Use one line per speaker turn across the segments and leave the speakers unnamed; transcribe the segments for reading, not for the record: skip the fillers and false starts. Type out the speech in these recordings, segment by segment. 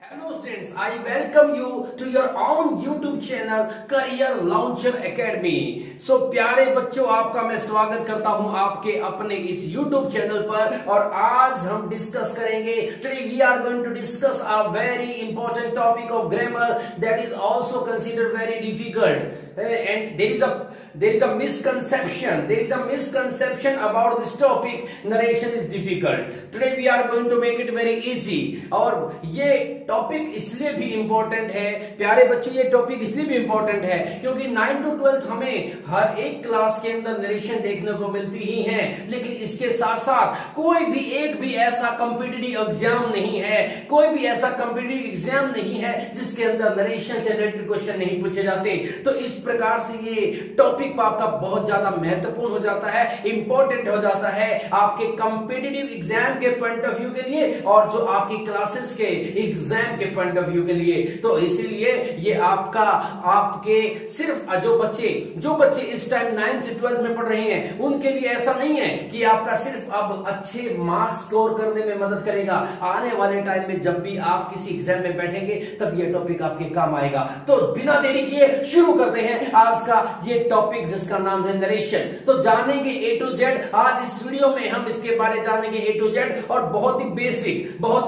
Hello students, I welcome you to your own YouTube channel Career Launcher Academy। So प्यारे बच्चों, आपका मैं स्वागत करता हूं आपके अपने इस YouTube चैनल पर। और आज हम डिस्कस करेंगे, today we are going to discuss a very important topic of grammar that is also considered very difficult, and there is a misconception about this topic. Narration is difficult. Today we are going to make it very easy। और ये topic इसलिए भी important है प्यारे बच्चों, ये topic इसलिए भी इंपॉर्टेंट है क्योंकि 9 to 12 हमें हर एक क्लास के अंदर नरेशन देखने को मिलती ही है, लेकिन इसके साथ साथ कोई भी एक भी ऐसा कॉम्पिटिटिव एग्जाम नहीं है, कोई भी ऐसा कॉम्पिटिटिव एग्जाम नहीं है जिसके अंदर नरेशन से रिलेटेड क्वेश्चन नहीं पूछे जाते। तो इस प्रकार से ये टॉपिक आपका बहुत ज्यादा महत्वपूर्ण हो जाता है, इंपॉर्टेंट हो जाता है आपके कॉम्पिटिटिव एग्जाम के पॉइंट ऑफ व्यू के लिए और जो आपकी क्लासेस के एग्जाम के पॉइंट ऑफ व्यू के लिए। तो इसीलिए ये आपके सिर्फ जो बच्चे इस टाइम 9 से 12 में पढ़ रहे हैं उनके लिए ऐसा नहीं है कि आपका सिर्फ अब अच्छे मार्क्स स्कोर करने में मदद करेगा। आने वाले टाइम में जब भी आप किसी एग्जाम में बैठेंगे तब ये टॉपिक आपके काम आएगा। तो बिना देरी किए शुरू करते हैं आज का ये टॉपिक जिसका नाम है नरेशन। तो जानेंगे A to Z। आज इस वीडियो में हम इसके बारे में जानेंगे A to Z, और बहुत ही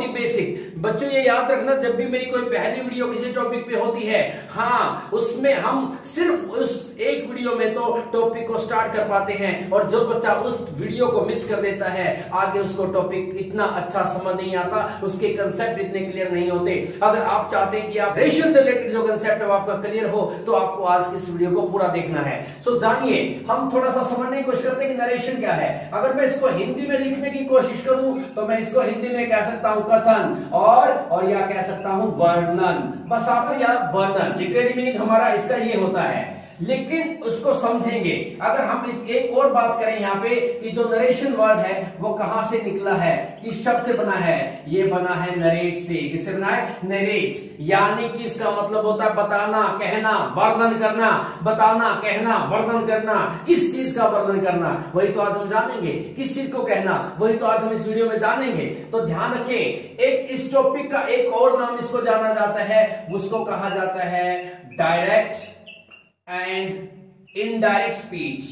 बेसिक बच्चों ये याद रखना, जब भी मेरी कोई पहली वीडियो किसी टॉपिक पे होती है, हाँ, उसमें हम सिर्फ उस एक वीडियो में तो टॉपिक को स्टार्ट कर पाते हैं, और जो बच्चा उस वीडियो को मिस कर देता है आगे उसको टॉपिक इतना अच्छा समझ नहीं आता, उसके कंसेप्ट इतने क्लियर नहीं होते। अगर आप चाहते हैं कि आप रेशियो से रिलेटेड जो कंसेप्ट है आपका क्लियर हो तो आपको आज की इस वीडियो को पूरा देखना है। सो जानिए, हम थोड़ा सा समझने की कोशिश करते हैं कि नरेशन क्या है। अगर मैं इसको हिंदी में लिखने की कोशिश करूं तो मैं इसको हिंदी में कह सकता हूं कथन, और या कह सकता हूं वर्णन। बस आप यार वर्णन, लिटरेरी मीनिंग हमारा इसका ये होता है, लेकिन उसको समझेंगे। अगर हम इस एक और बात करें यहाँ पे कि जो नरेशन वर्ड है वो कहां से निकला है, किस शब्द से बना है, ये बना है नरेट से। किससे बना है? नरेट। यानी कि इसका मतलब होता है बताना, कहना, वर्णन करना। बताना, कहना, वर्णन करना। किस चीज का वर्णन करना, वही तो आज हम जानेंगे। किस चीज को कहना, वही तो आज हम इस वीडियो में जानेंगे। तो ध्यान रखें, एक इस टॉपिक का एक और नाम इसको जाना जाता है, उसको कहा जाता है डायरेक्ट एंड इनडायरेक्ट स्पीच।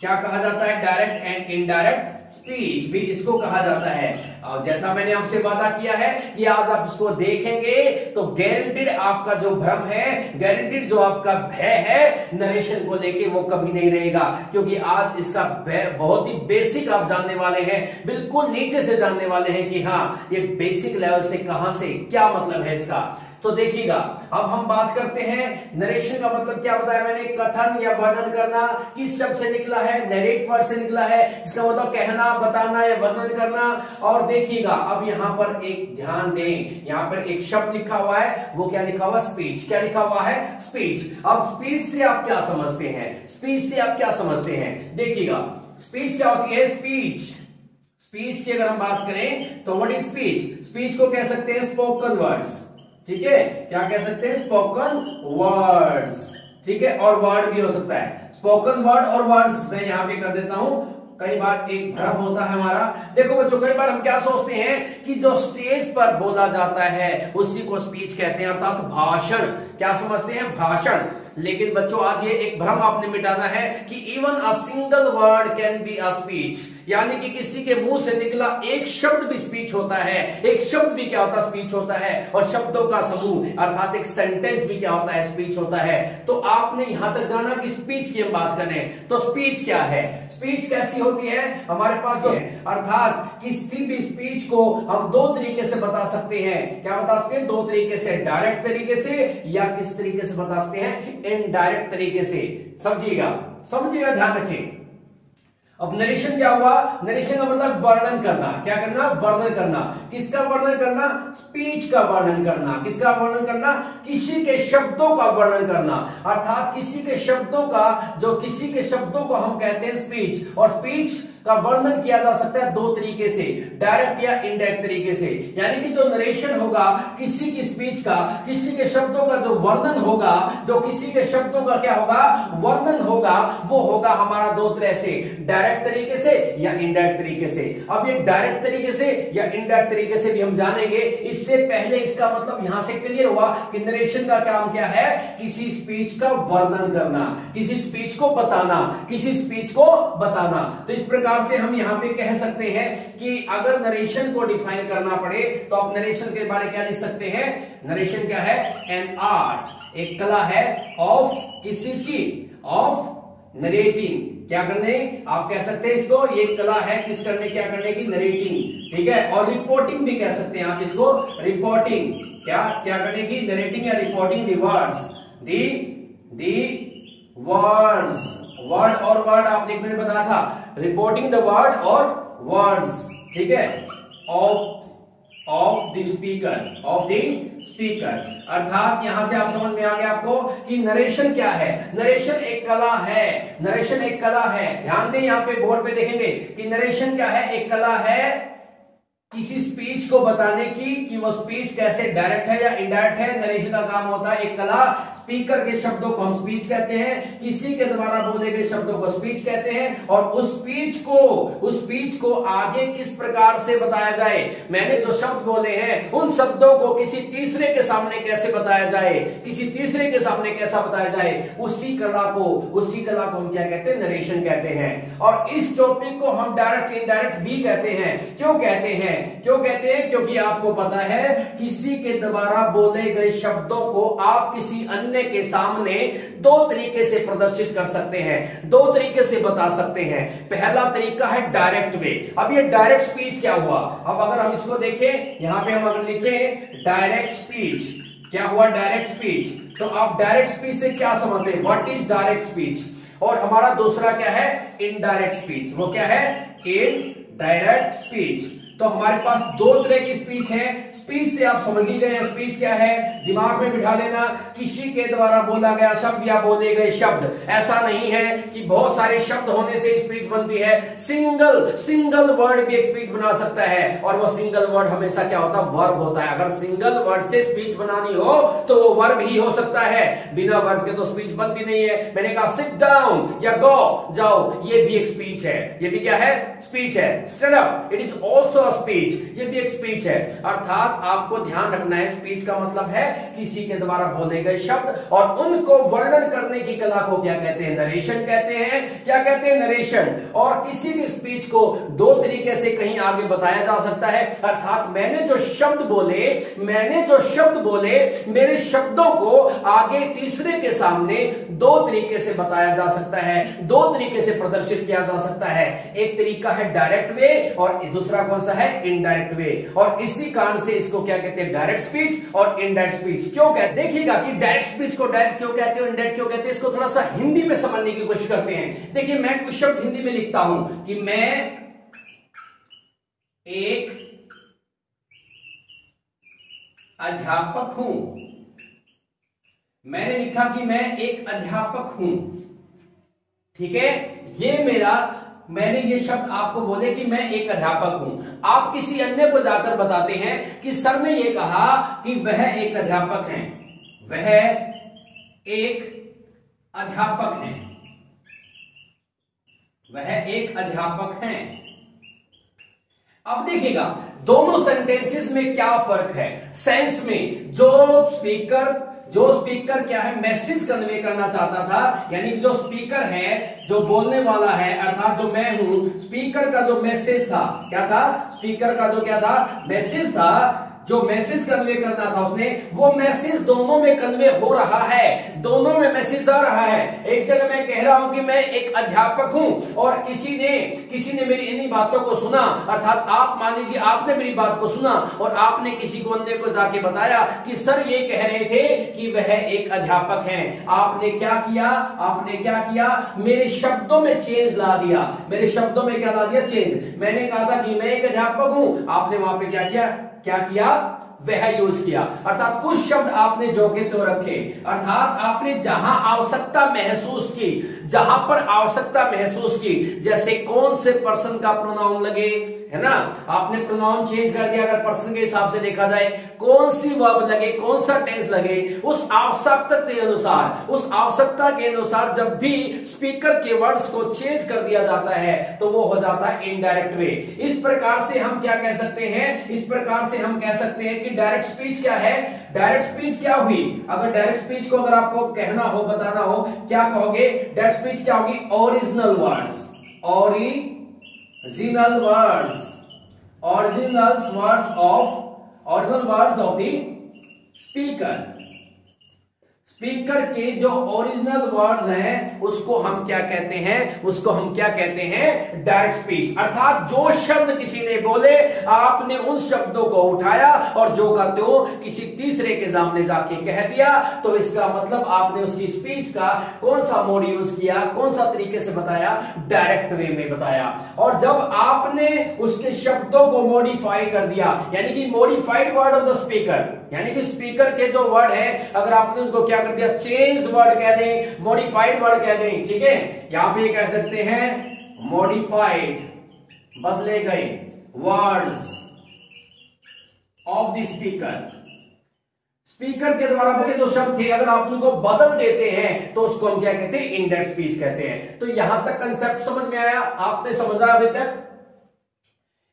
क्या कहा जाता है? डायरेक्ट एंड इनडायरेक्ट स्पीच भी इसको कहा जाता है। और जैसा मैंने आपसे वादा किया है कि आज आप इसको देखेंगे तो गारंटीड आपका जो भ्रम है, गारंटीड जो आपका भय है नरेशन को लेके वो कभी नहीं रहेगा, क्योंकि आज इसका बहुत ही बेसिक आप जानने वाले हैं, बिल्कुल नीचे से जानने वाले हैं कि हाँ ये बेसिक लेवल से कहां से क्या मतलब है इसका। तो देखिएगा, अब हम बात करते हैं नरेशन का मतलब क्या बताया मैंने, कथन या वर्णन करना। किस शब्द से निकला है? नरेट वर्ड से निकला है, इसका मतलब कहना, बताना या वर्णन करना। और देखिएगा, अब यहां पर एक ध्यान दें, यहां पर एक शब्द लिखा हुआ है, वो क्या लिखा हुआ? स्पीच। क्या लिखा हुआ है? स्पीच। अब स्पीच से आप क्या समझते हैं? स्पीच से आप क्या समझते हैं? देखिएगा, स्पीच क्या होती है? स्पीच की अगर हम बात करें तो व्हाट इज स्पीच? स्पीच को कह सकते हैं स्पोकन वर्ड्स। ठीक है, क्या कह सकते हैं? Spoken words. ठीक है, और वर्ड भी हो सकता है। स्पोकन वर्ड और वर्ड्स मैं यहां पे कर देता हूं। कई बार एक भ्रम होता है हमारा, देखो बच्चों, कई बार हम क्या सोचते हैं कि जो स्टेज पर बोला जाता है उसी को स्पीच कहते हैं, अर्थात भाषण। क्या समझते हैं? भाषण। लेकिन बच्चों, आज ये एक भ्रम आपने मिटाना है कि even a single word can be a speech, यानी कि किसी के मुंह से निकला एक शब्द भी स्पीच होता है। एक शब्द भी क्या होता है? स्पीच होता है। और शब्दों का समूह अर्थात एक सेंटेंस भी क्या होता है? स्पीच होता है। तो आपने यहां तक जाना कि स्पीच की हम बात करें तो स्पीच क्या है? स्पीच कैसी होती है? हमारे पास जो है, अर्थात किसी भी स्पीच को हम दो तरीके से बता सकते हैं। क्या बता सकते हैं? दो तरीके से, डायरेक्ट तरीके से या किस तरीके से बता सकते हैं? इनडायरेक्ट तरीके से। समझिएगा, ध्यान रखें। अब नरेशन क्या हुआ? नरेशन का मतलब वर्णन करना। क्या करना? वर्णन करना। किसका वर्णन करना? स्पीच का वर्णन करना। किसका वर्णन करना? किसी के शब्दों का वर्णन करना, अर्थात किसी के शब्दों का, जो किसी के शब्दों को हम कहते हैं स्पीच। और स्पीच का वर्णन किया जा सकता है दो तरीके से, डायरेक्ट या इनडायरेक्ट तरीके से। यानी कि जो नरेशन होगा किसी की स्पीच का, किसी के शब्दों का जो वर्णन होगा, जो किसी के शब्दों का क्या होगा, वर्णन होगा, वो होगा हमारा दो तरह से, डायरेक्ट तरीके से या इनडायरेक्ट तरीके से। अब ये डायरेक्ट तरीके से या इनडायरेक्ट तरीके से भी हम जानेंगे। इससे पहले इसका मतलब यहां से क्लियर हुआ कि नरेशन का काम क्या है, किसी स्पीच का वर्णन करना, किसी स्पीच को बताना, किसी स्पीच को बताना। तो इस प्रकार से हम यहां पे कह सकते हैं कि अगर नरेशन को डिफाइन करना पड़े तो आप नरेशन के बारे में क्या लिख सकते हैं, नरेशन क्या है, एन आर्ट, एक कला है, ऑफ किस चीज की, ऑफ नरेटिंग, क्या करने, आप कह सकते हैं इसको, ये कला है किस करने, क्या करने की, नरेटिंग, ठीक है। और रिपोर्टिंग भी कह सकते हैं आप इसको, रिपोर्टिंग, क्या क्या करने की, नरेटिंग या reporting the words, the words, word और वर्ड आपने मैंने बताया था, रिपोर्टिंग द वर्ड और वर्ड्स, ठीक है, ऑफ द स्पीकर, अर्थात यहां से आप समझ में आ गया आपको कि नरेशन क्या है, नरेशन एक कला है, नरेशन एक कला है। ध्यान दें यहां पे बोर्ड पे देखेंगे कि नरेशन क्या है, एक कला है किसी स्पीच को बताने की, कि वो स्पीच कैसे डायरेक्ट है या इनडायरेक्ट है। नरेशन का काम होता है एक कला, स्पीकर के शब्दों को हम स्पीच कहते हैं, किसी के द्वारा बोले गए शब्दों को स्पीच कहते हैं, और उस स्पीच को आगे किस प्रकार से बताया जाए, मैंने जो शब्द बोले हैं उन शब्दों को किसी तीसरे के सामने कैसे बताया जाए, किसी तीसरे के सामने कैसा बताया जाए, उसी कला को हम क्या कहते हैं, नरेशन कहते हैं। और इस टॉपिक को हम डायरेक्ट इनडायरेक्ट भी कहते हैं। क्यों कहते हैं, क्योंकि आपको पता है किसी के द्वारा बोले गए शब्दों को आप किसी अन्य के सामने दो तरीके से प्रदर्शित कर सकते हैं, दो तरीके से बता सकते हैं। पहला तरीका है डायरेक्ट वे। अब ये डायरेक्ट स्पीच क्या हुआ, अब अगर हम इसको देखें, यहां पे हम अगर लिखें डायरेक्ट स्पीच, क्या हुआ, डायरेक्ट स्पीच, तो आप डायरेक्ट स्पीच से क्या समझते हैं, व्हाट इज डायरेक्ट स्पीच। और हमारा दूसरा क्या है, इनडायरेक्ट स्पीच, वो क्या है, इनडायरेक्ट स्पीच। तो हमारे पास दो तरह की स्पीच है। स्पीच से आप समझ ही गए, स्पीच क्या है, दिमाग में बिठा लेना, किसी के द्वारा बोला गया शब्द या बोले गए शब्द। ऐसा नहीं है कि बहुत सारे शब्द होने से स्पीच बनती है, सिंगल वर्ड भी एक स्पीच बना सकता है, और वो सिंगल वर्ड हमेशा क्या होता है, वर्ब होता है। अगर सिंगल वर्ड से स्पीच बनानी हो तो वो वर्ब ही हो सकता है, बिना वर्ब के तो स्पीच बनती नहीं है। मैंने कहा सिट डाउन या गो, जाओ, ये भी एक स्पीच है, ये भी क्या है, स्पीच है। Stand up, it is also speech, ये भी एक स्पीच है। अर्थात आपको ध्यान रखना है, स्पीच का मतलब है किसी के द्वारा बोले गए शब्द और उनको वर्णन करने की कला को क्या कहते हैं, नरेशन कहते हैं। क्या कहते हैं, नरेशन। और किसी भी स्पीच को दो तरीके से कहीं आगे बताया जा सकता है, अर्थात मैंने जो शब्द बोले मेरे शब्दों को आगे तीसरे के सामने दो तरीके से बताया जा सकता है, दो तरीके से प्रदर्शित किया जा सकता है। एक तरीका है डायरेक्ट वे और दूसरा कौन सा है, इनडायरेक्ट वे। और इसी कारण से इसको क्या कहते हैं, डायरेक्ट स्पीच और इनडायरेक्ट स्पीच। क्यों कहते, देखिएगा कि डायरेक्ट स्पीच को डायरेक्ट क्यों कहते हैं, इनडायरेक्ट क्यों कहते हैं, इसको थोड़ा सा हिंदी में समझने की कोशिश करते हैं। देखिए मैं कुछ शब्द हिंदी में लिखता हूं कि मैं एक अध्यापक हूं, मैंने लिखा कि मैं एक अध्यापक हूं, ठीक है। मैंने ये शब्द आपको बोले कि मैं एक अध्यापक हूं। आप किसी अन्य को जाकर बताते हैं कि सर ने ये कहा कि वह एक अध्यापक हैं, वह एक अध्यापक हैं, वह एक अध्यापक हैं। अब देखिएगा दोनों सेंटेंसेस में क्या फर्क है, सेंस में। जो स्पीकर क्या है, मैसेज कन्वे करना चाहता था, यानी जो स्पीकर है, जो बोलने वाला है, अर्थात जो मैं हूं, स्पीकर का जो मैसेज था, क्या था, स्पीकर का जो क्या था, मैसेज था, जो मैसेज कन्वे करना था उसने, वो मैसेज दोनों में कन्वे हो रहा है, दोनों में मैसेज आ रहा है। एक जगह मैं कह रहा हूं कि मैं एक अध्यापक हूं और किसी ने मेरी इन्हीं बातों को सुना, अर्थात आप मान लीजिए आपने मेरी बात को सुना और आपने किसी को अन्य को जाके बताया कि सर ये कह रहे थे कि वह एक अध्यापक हैं। आपने क्या किया, मेरे शब्दों में चेंज ला दिया, मेरे शब्दों में क्या ला दिया, चेंज। मैंने कहा था कि मैं एक अध्यापक हूं, आपने वहां पे क्या किया, वह यूज किया, अर्थात कुछ शब्द आपने जो के तो रखे, अर्थात आपने जहां आवश्यकता महसूस की, जहां पर आवश्यकता महसूस की, जैसे कौन से पर्सन का प्रोनाउन लगे, है ना, आपने प्रोनाउन चेंज कर दिया अगर पर्सन के हिसाब से देखा जाए, कौन सी वर्ब लगे, कौन सा टेंस लगे, उस आवश्यकता के अनुसार, उस आवश्यकता के अनुसार जब भी स्पीकर के वर्ड्स को चेंज कर दिया जाता है तो वो हो जाता है इनडायरेक्ट वे। इस प्रकार से हम क्या कह सकते हैं, इस प्रकार से हम कह सकते हैं कि डायरेक्ट स्पीच क्या है, डायरेक्ट स्पीच क्या हुई, अगर डायरेक्ट स्पीच को अगर आपको कहना हो, बताना हो, क्या कहोगे, डायरेक्ट स्पीच क्या होगी, original words, original words, original words of the speaker. Speaker के जो ओरिजिनल वर्ड्स हैं उसको हम क्या कहते हैं, उसको हम क्या कहते हैं, डायरेक्ट स्पीच। अर्थात जो शब्द किसी ने बोले, आपने उन शब्दों को उठाया और जो का तो किसी तीसरे के सामने जाके कह दिया, तो इसका मतलब आपने उसकी स्पीच का कौन सा मोड यूज किया, कौन सा तरीके से बताया, डायरेक्ट वे में बताया। और जब आपने उसके शब्दों को मॉडिफाई कर दिया, यानी कि modified word of the speaker, यानी कि स्पीकर के जो वर्ड है अगर आपने उनको क्या कर दिया, चेंज वर्ड कह दें, मॉडिफाइड वर्ड कह दें, ठीक है, यहां पे कह सकते हैं मॉडिफाइड, बदले गए words of the speaker. Speaker के द्वारा बोले जो शब्द थे अगर आप उनको बदल देते हैं तो उसको हम क्या कहते हैं, इंडायरेक्ट स्पीच कहते हैं। तो यहां तक कंसेप्ट समझ में आया, आपने समझा अभी तक।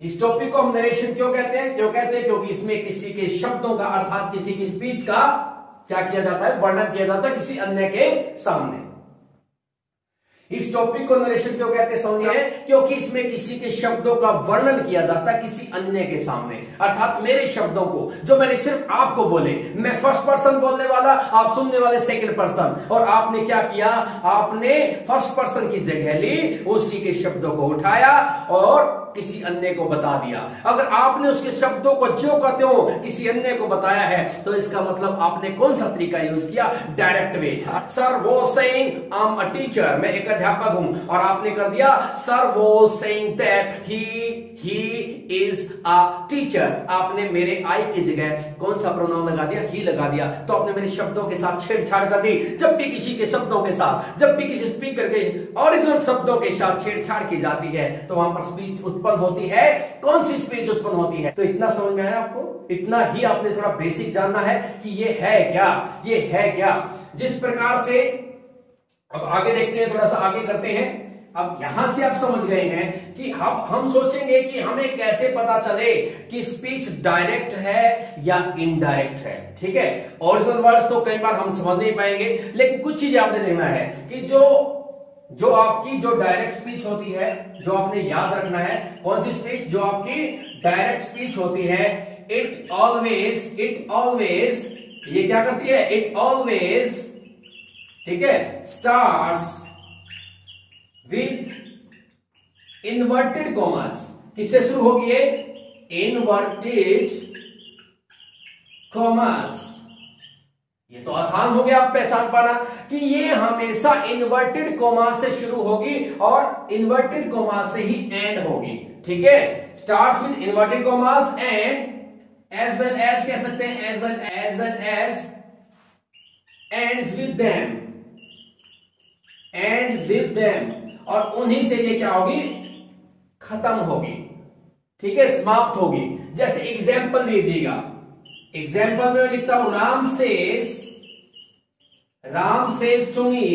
इस टॉपिक को हम नरेशन क्यों कहते हैं, क्योंकि इसमें किसी के शब्दों का अर्थात किसी की स्पीच का क्या किया जाता है, वर्णन किया जाता है किसी अन्य के सामने। इस टॉपिक को नरेशन क्यों कहते हैं, समझिए, क्योंकि इसमें किसी के शब्दों का वर्णन किया जाता है किसी अन्य के सामने। अर्थात मेरे शब्दों को जो मैंने सिर्फ आपको बोले, मैं फर्स्ट पर्सन बोलने वाला, आप सुनने वाले सेकंड पर्सन, और आपने क्या किया, आपने फर्स्ट पर्सन की जगह ली, उसी के शब्दों को उठाया और किसी अन्य को बता दिया। अगर आपने उसके शब्दों को ज्यों का त्यों किसी अन्य को बताया है तो इसका मतलब आपने कौन सा तरीका यूज किया, डायरेक्ट वे। सर वो saying I am a teacher, मैं एक अध्यापक हूं, और आपने कर दिया सर वो saying that he is a teacher, आपने मेरे आई की जगह कौन सा प्रोनाउन लगा दिया, ही लगा दिया, तो आपने मेरे शब्दों के साथ छेड़छाड़ कर दी। जब भी किसी के शब्दों के साथ, जब भी किसी स्पीकर के ओरिजिनल शब्दों के साथ छेड़छाड़ की जाती है तो वहां पर स्पीच उत्पन्न होती है। कौन सी स्पीच उत्पन्न होती है, तो इतना समझ में आया आपको, इतना ही आपने थोड़ा बेसिक जानना है कि ये है क्या, ये है क्या। जिस प्रकार से अब आगे देखते हैं, थोड़ा सा आगे करते हैं। अब यहां से आप समझ गए हैं कि हम सोचेंगे कि हमें कैसे पता चले कि स्पीच डायरेक्ट है या इनडायरेक्ट है, ठीक है। ओरिजिनल वर्ड्स तो कई बार हम समझ नहीं पाएंगे, लेकिन कुछ चीजें आपने देखना है कि जो आपकी जो डायरेक्ट स्पीच होती है, जो आपने याद रखना है, कौन सी स्पीच, जो आपकी डायरेक्ट स्पीच होती है, इट ऑलवेज ये क्या करती है, इट ऑलवेज, ठीक है, स्टार्ट्स विथ इन्वर्टेड कॉमास। किससे शुरू होगी ये, इन्वर्टेड कॉमास। ये तो आसान हो गया आप पहचान पाना कि ये हमेशा इन्वर्टेड कॉमा से शुरू होगी और इन्वर्टेड कॉमा से ही एंड होगी, ठीक है। Starts with inverted commas and as well as कह सकते हैं, as well as ends with them, और उन्हीं से ये क्या होगी, खत्म होगी, ठीक है, समाप्त होगी। जैसे एग्जाम्पल दे दीजिएगा, एग्जाम्पल में लिखता हूं Ram says to me,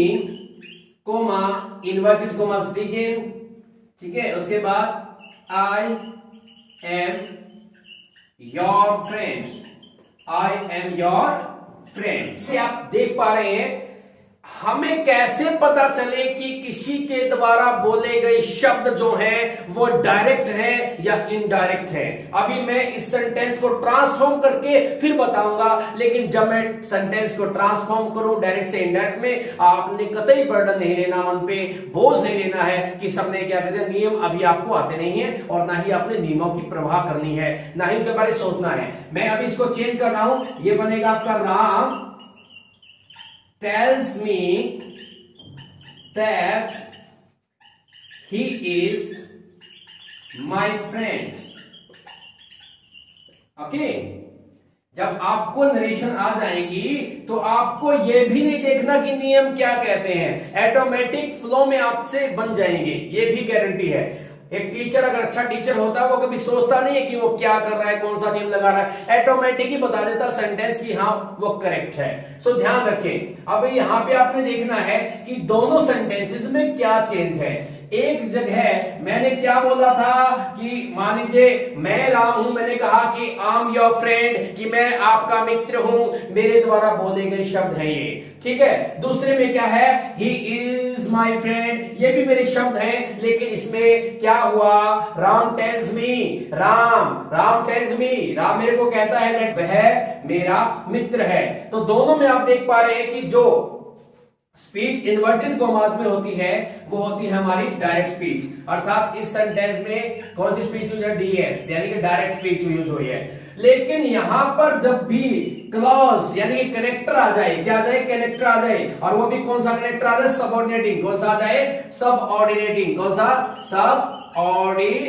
comma, inverted comma begin, ठीक है, उसके बाद आई एम योर फ्रेंड, से आप देख पा रहे हैं हमें कैसे पता चले कि किसी के द्वारा बोले गए शब्द जो हैं वो डायरेक्ट हैं या इनडायरेक्ट हैं। अभी मैं इस सेंटेंस को ट्रांसफॉर्म करके फिर बताऊंगा, लेकिन जब मैं सेंटेंस को ट्रांसफॉर्म करूं डायरेक्ट से इनडायरेक्ट में, आपने कतई बर्डन नहीं लेना, मन पे बोझ नहीं लेना है कि सबने क्या कहते हैं, नियम अभी आपको आते नहीं है और ना ही आपने नियमों की प्रवाह करनी है, ना ही उनके बारे में सोचना है। मैं अभी इसको चेंज कर रहा हूं, ये बनेगा आपका Ram tells me that he is my friend, okay। जब आपको नरेशन आ जाएगी तो आपको यह भी नहीं देखना कि नियम क्या कहते हैं, ऑटोमेटिक फ्लो में आपसे बन जाएंगे, ये भी गारंटी है। एक टीचर अगर अच्छा टीचर होता है वो कभी सोचता नहीं है कि वो क्या कर रहा है, कौन सा नियम लगा रहा है, ऑटोमेटिक ही बता देता सेंटेंस की हाँ वो करेक्ट है। सो ध्यान रखें, अब यहाँ पे आपने देखना है कि दोनों सेंटेंसेस में क्या चेंज है। एक जगह मैंने क्या बोला था कि मान लीजिए मैं राम हूं, मैंने कहा कि आई एम योर फ्रेंड, कि मैं आपका मित्र हूं, मेरे द्वारा बोले गए शब्द है ये, ठीक है। दूसरे में क्या है, ही इज माई फ्रेंड, ये भी मेरे शब्द हैं, लेकिन इसमें क्या हुआ, Ram tells me, Ram tells me, Ram मेरे को कहता है दैट वह मेरा मित्र है। तो दोनों में आप देख पा रहे हैं कि जो स्पीच इन्वर्टेड कॉमास में होती है वो होती है हमारी डायरेक्ट स्पीच, अर्थात इस सेंटेंस में कौन सी स्पीच यूज है, डीएस यानी कि डायरेक्ट स्पीच यूज हुई है। लेकिन यहां पर जब भी क्लॉज यानी कि कनेक्टर आ जाए, क्या आ जाए, कनेक्टर आ जाए, और वो भी कौन सा कनेक्टर आ जाए, सबऑर्डिनेटिंग, कौन सा आ जाए, सबऑर्डिनेटिंग, कौन सा, सबऑर्डिनेटिंग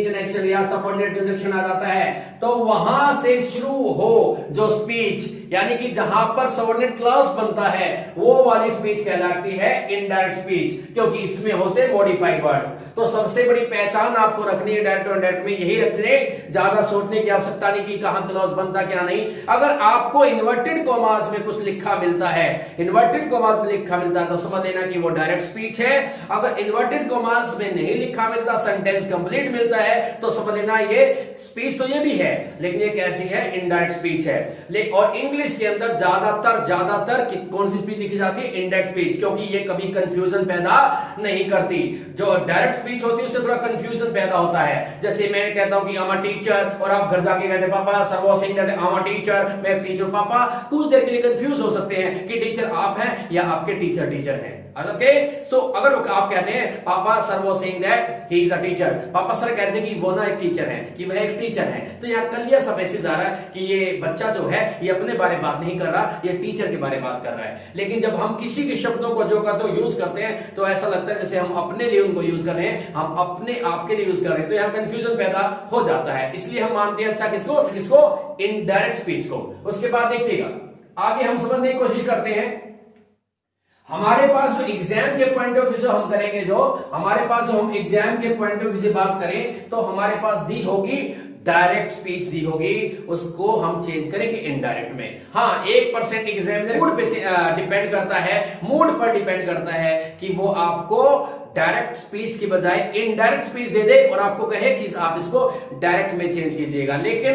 कनेक्शन या सबऑर्डिनेट कनेक्शन आ जाता है, तो वहां से शुरू हो जो स्पीच, यानी कि जहां पर सबऑर्डिनेट क्लॉज बनता है वो वाली स्पीच कहलाती है इनडायरेक्ट स्पीच, क्योंकि इसमें होते मॉडिफाइड वर्ड्स। तो सबसे बड़ी पहचान आपको रखनी है डायरेक्ट और इनडायरेक्ट में, यही रखने, ज्यादा सोचने की आवश्यकता नहीं कि कहां क्लॉज बनता क्या नहीं। अगर आपको इन्वर्टेड कॉमास में कुछ लिखा मिलता है, इन्वर्टेड कॉमास में लिखा मिलता है तो समझ लेना कि वो डायरेक्ट स्पीच है। अगर इन्वर्टेड कॉमास में नहीं लिखा मिलता, सेंटेंस कंप्लीट मिलता है, तो समझ लेना ये स्पीच तो ये भी है, लेकिन ये कैसी है, इनडायरेक्ट स्पीच है। और इंग्लिश के अंदर ज्यादातर कौन सी स्पीच लिखी जाती है, इनडायरेक्ट स्पीच, क्योंकि ये कभी कंफ्यूजन पैदा नहीं करती। जो डायरेक्ट स्पीच होती है उससे थोड़ा कंफ्यूजन पैदा होता है। जैसे मैं कहता हूं कि आई एम अ टीचर, और आप घर जाके कहते हैं पापा sir was saying that I am a teacher, मैं टीचर पापा, कुछ देर के लिए कंफ्यूज हो सकते हैं कि टीचर आप हैं या आपके टीचर हैं। ओके, सो अगर आप कहते हैं पापा sir was saying that he is a teacher, पापा सर कहते हैं कि वो ना एक टीचर है, कि वह एक टीचर है, तो यहाँ क्लियर सा मैसेज आ रहा है कि ये बच्चा जो है ये अपने बारे में बात नहीं कर रहा, ये टीचर के बारे में बात कर रहा है। लेकिन जब हम किसी के शब्दों को जो का तो यूज करते हैं तो ऐसा लगता है जैसे हम अपने लिए उनको यूज कर रहे हैं, हम अपने आप के लिए यूज कर रहे हैं, तो यहाँ कंफ्यूजन पैदा हो जाता है। इसलिए हम मानते हैं अच्छा किसको इनडायरेक्ट स्पीच को। उसके बाद देखिएगा आगे हम समझने की कोशिश करते हैं। हमारे पास जो एग्जाम के पॉइंट ऑफ व्यू से हम करेंगे, जो हमारे पास जो हम एग्जाम के पॉइंट ऑफ व्यू से बात करें तो हमारे पास दी होगी डायरेक्ट स्पीच दी होगी, उसको हम चेंज करेंगे इनडायरेक्ट में। हाँ, 1% एग्जामिनर मूड पे डिपेंड करता है, मूड पर डिपेंड करता है कि वो आपको डायरेक्ट स्पीच की बजाय इनडायरेक्ट स्पीच दे दे और आपको कहे कि आप इसको डायरेक्ट में चेंज कीजिएगा। लेकिन